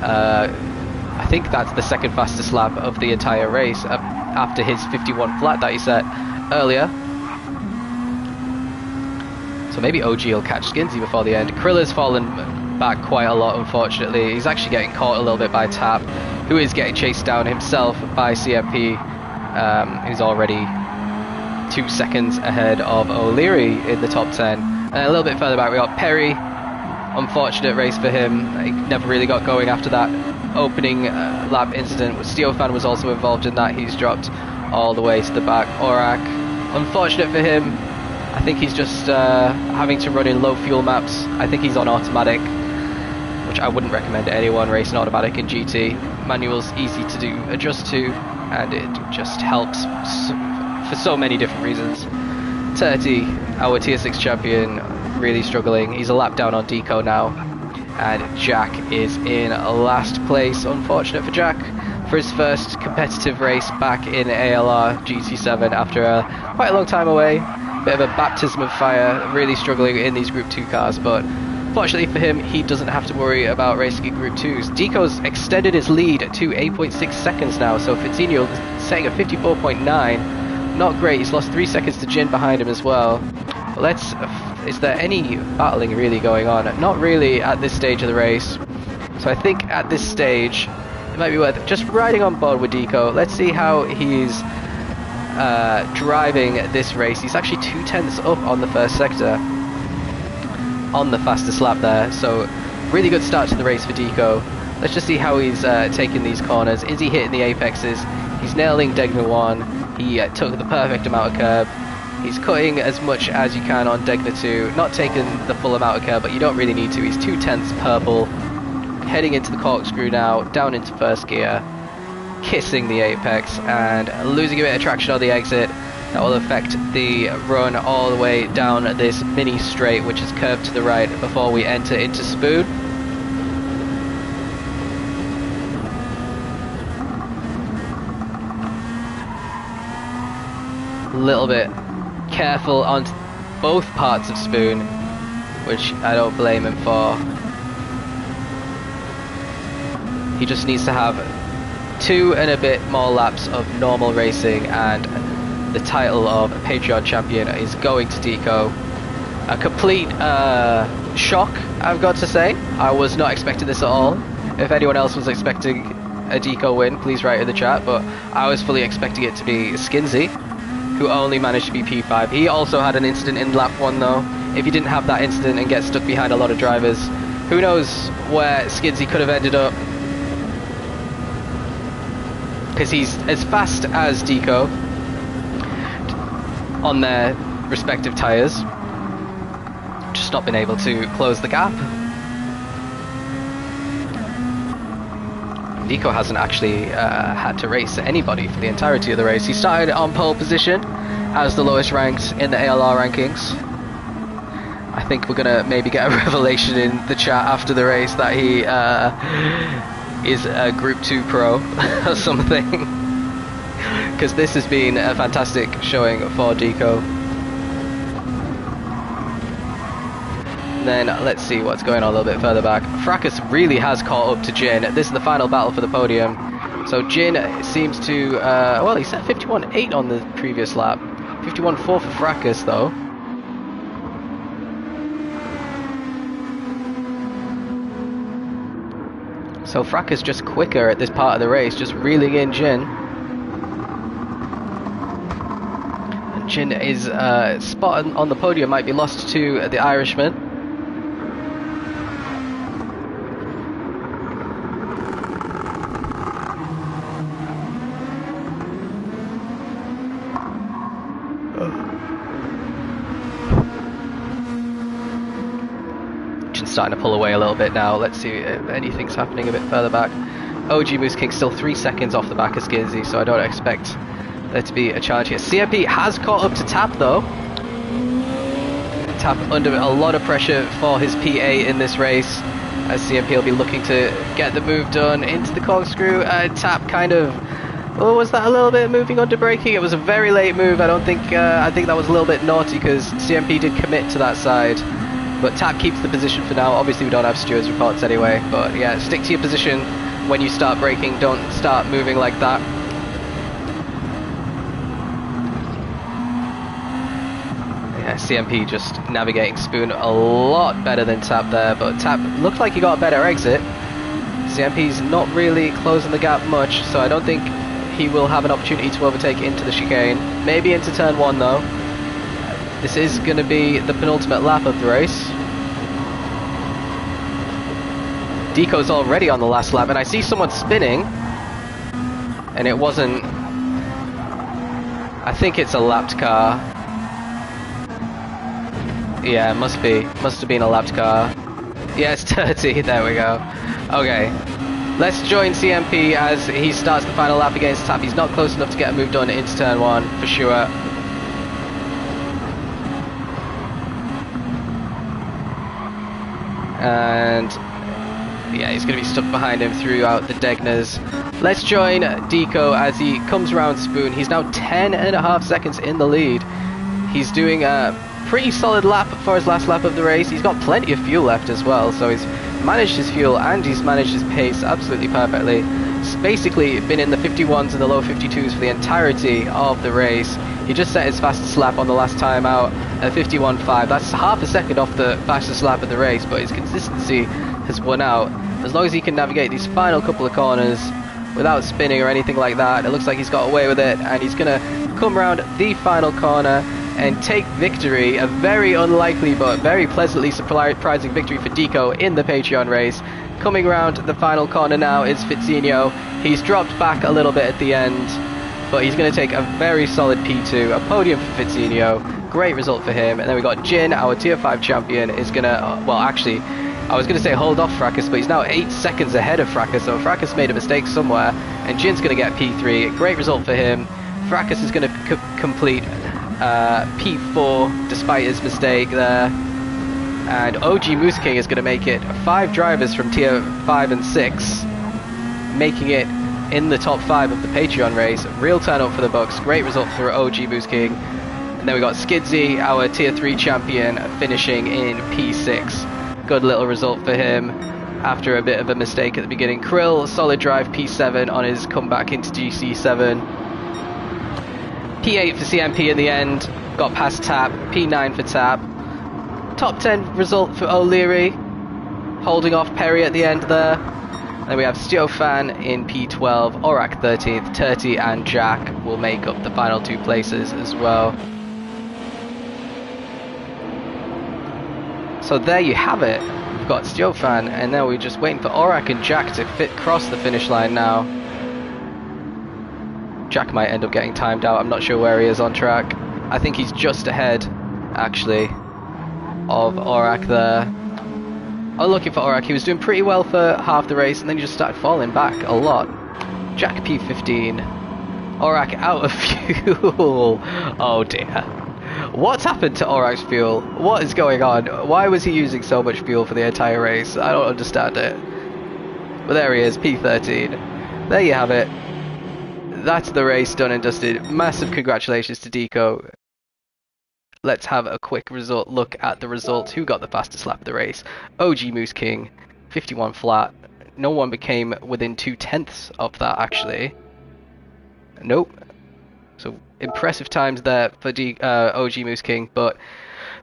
I think that's the second fastest lap of the entire race after his 51 flat that he set earlier. So maybe OG will catch Skinsy before the end. Krilla's fallen back quite a lot, unfortunately. He's actually getting caught a little bit by Tap, who is getting chased down himself by CMP. He's already 2 seconds ahead of O'Leary in the top 10. And a little bit further back we got Perry. Unfortunate race for him. He never really got going after that opening lap incident. Steofan was also involved in that. He's dropped all the way to the back. Orak, unfortunate for him. I think he's just having to run in low fuel maps. I think he's on automatic, which I wouldn't recommend anyone racing automatic in GT. Manual's easy to adjust to, and it just helps for so many different reasons. 30, our tier 6 champion, really struggling. He's a lap down on Deco now, and Jack is in last place. Unfortunate for Jack for his first competitive race back in ALR GT7 after quite a long time away. Bit of a baptism of fire, really struggling in these Group 2 cars, but fortunately for him, he doesn't have to worry about racing in Group 2s. Deco's extended his lead to 8.6 seconds now, so Fitzinho setting at 54.9. Not great, he's lost 3 seconds to Jin behind him as well. But is there any battling really going on? Not really at this stage of the race. So I think at this stage, it might be worth just riding on board with Deco. Let's see how he's driving this race. He's actually 2/10 up on the first sector on the fastest lap there, so really good start to the race for Deco. Let's just see how he's taking these corners. Is he hitting the apexes? He's nailing Degna 1. He took the perfect amount of curb. He's cutting as much as you can on Degna 2, not taking the full amount of curb, but you don't really need to. He's 2/10 purple, heading into the corkscrew now, down into first gear, kissing the apex and losing a bit of traction on the exit. That will affect the run all the way down this mini straight, which is curved to the right before we enter into Spoon. A little bit careful on both parts of Spoon, which I don't blame him for. He just needs to have 2 and a bit more laps of normal racing, and the title of Patreon champion is going to Deco. A complete shock, I've got to say. I was not expecting this at all. If anyone else was expecting a Deco win, please write in the chat, but I was fully expecting it to be Skinsy, who only managed to be P5. He also had an incident in lap 1 though. If he didn't have that incident and get stuck behind a lot of drivers, who knows where Skinsy could have ended up. Because he's as fast as Deco on their respective tyres, just not been able to close the gap. Deco hasn't actually had to race anybody for the entirety of the race. He started on pole position as the lowest ranked in the ALR rankings. think we're gonna maybe get a revelation in the chat after the race that he is a Group 2 pro or something. Because this has been a fantastic showing for Deco. Then let's see what's going on a little bit further back. Fracas really has caught up to Jin. This is the final battle for the podium. So Jin seems to, well, he set 51.8 on the previous lap. 51.4 for Fracas though. So Fracas just quicker at this part of the race, just reeling in Jin. And Jin is spot on the podium, might be lost to the Irishman. Starting to pull away a little bit now. Let's see if anything's happening a bit further back. OG Moose King still 3 seconds off the back of Skidsy, so I don't expect there to be a challenge here. CMP has caught up to Tap though. Tap under a lot of pressure for his P8 in this race, as CMP will be looking to get the move done into the corkscrew. Tap kind of, oh, was that a little bit moving under braking? It was a very late move. I don't think I think that was a little bit naughty because CMP did commit to that side. But Tap keeps the position for now. Obviously we don't have stewards reports anyway, but yeah, stick to your position when you start braking. Don't start moving like that. Yeah, CMP just navigating Spoon a lot better than Tap there, but Tap looked like he got a better exit. CMP's not really closing the gap much, so I don't think he will have an opportunity to overtake into the chicane. Maybe into turn 1 though. This is going to be the penultimate lap of the race. Deco's already on the last lap, and I see someone spinning, and it wasn't. I think it's a lapped car. Yeah, it must be. Must have been a lapped car. Yeah, it's 30. There we go. Okay. Let's join CMP as he starts the final lap against Tap. He's not close enough to get a move done into turn 1 for sure. And yeah, he's going to be stuck behind him throughout the Degners. Let's join Deco as he comes around Spoon. He's now 10.5 seconds in the lead. He's doing a pretty solid lap for his last lap of the race. He's got plenty of fuel left as well, so he's managed his fuel and he's managed his pace absolutely perfectly. He's basically been in the 51s and the low 52s for the entirety of the race. He just set his fastest lap on the last time out at 51.5. That's half a second off the fastest lap of the race, but his consistency has won out. As long as he can navigate these final couple of corners without spinning or anything like that, it looks like he's got away with it, and he's going to come around the final corner and take victory. A very unlikely but very pleasantly surprising victory for Deco in the Patreon race. Coming around the final corner now is Fitzinho. He's dropped back a little bit at the end, but he's going to take a very solid P2, a podium for Fitzinho. Great result for him. And then we got Jin, our tier 5 champion, is going to, well actually, I was going to say hold off Fracas, but he's now 8 seconds ahead of Fracas, so Fracas made a mistake somewhere, and Jin's going to get P3. Great result for him. Fracas is going to complete P4 despite his mistake there. And OG Moose King is going to make it 5 drivers from tier 5 and 6, making it in the top 5 of the Patreon race. Real turn up for the Bucks. Great result for OG Moose King. And then we got Skidsy, our tier 3 champion, finishing in P6. Good little result for him after a bit of a mistake at the beginning. Krill, solid drive, P7 on his comeback into GC7. P8 for CMP in the end, got past Tap. P9 for Tap. Top 10 result for O'Leary, holding off Perry at the end there. Then we have Steofan in P12, Orak 13th, Turty and Jack will make up the final 2 places as well. So there you have it. We've got Steofan, and now we're just waiting for Orak and Jack to cross the finish line now. Jack might end up getting timed out. I'm not sure where he is on track. I think he's just ahead, actually, of Orak there. I'm looking for Orak. He was doing pretty well for half the race, and then he just started falling back a lot. Jack P15. Orak out of fuel. Oh dear. What's happened to Orac's fuel? What is going on? Why was he using so much fuel for the entire race? I don't understand it. But there he is, P13. There you have it. That's the race done and dusted. Massive congratulations to Deco. Let's have a quick look at the results. Who got the fastest lap of the race? OG Moose King, 51 flat. No one became within 2/10 of that, actually. Nope. So impressive times there for OG Moose King, but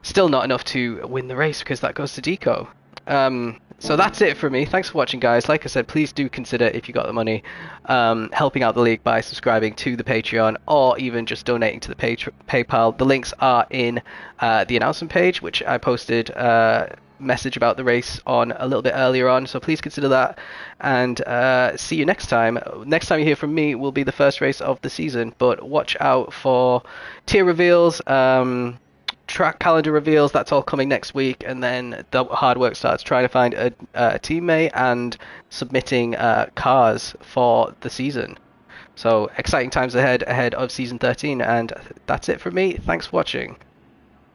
still not enough to win the race because that goes to Deco. So that's it for me. Thanks for watching, guys. Like I said, please do consider, if you got the money, helping out the league by subscribing to the Patreon or even just donating to the PayPal. The links are in the announcement page, which I posted a message about the race on a little bit earlier on. So please consider that, and see you next time. Next time you hear from me will be the first race of the season, but watch out for tier reveals, track calendar reveals. That's all coming next week, and then the hard work starts trying to find a teammate and submitting cars for the season. So exciting times ahead of season 13, and that's it from me. Thanks for watching.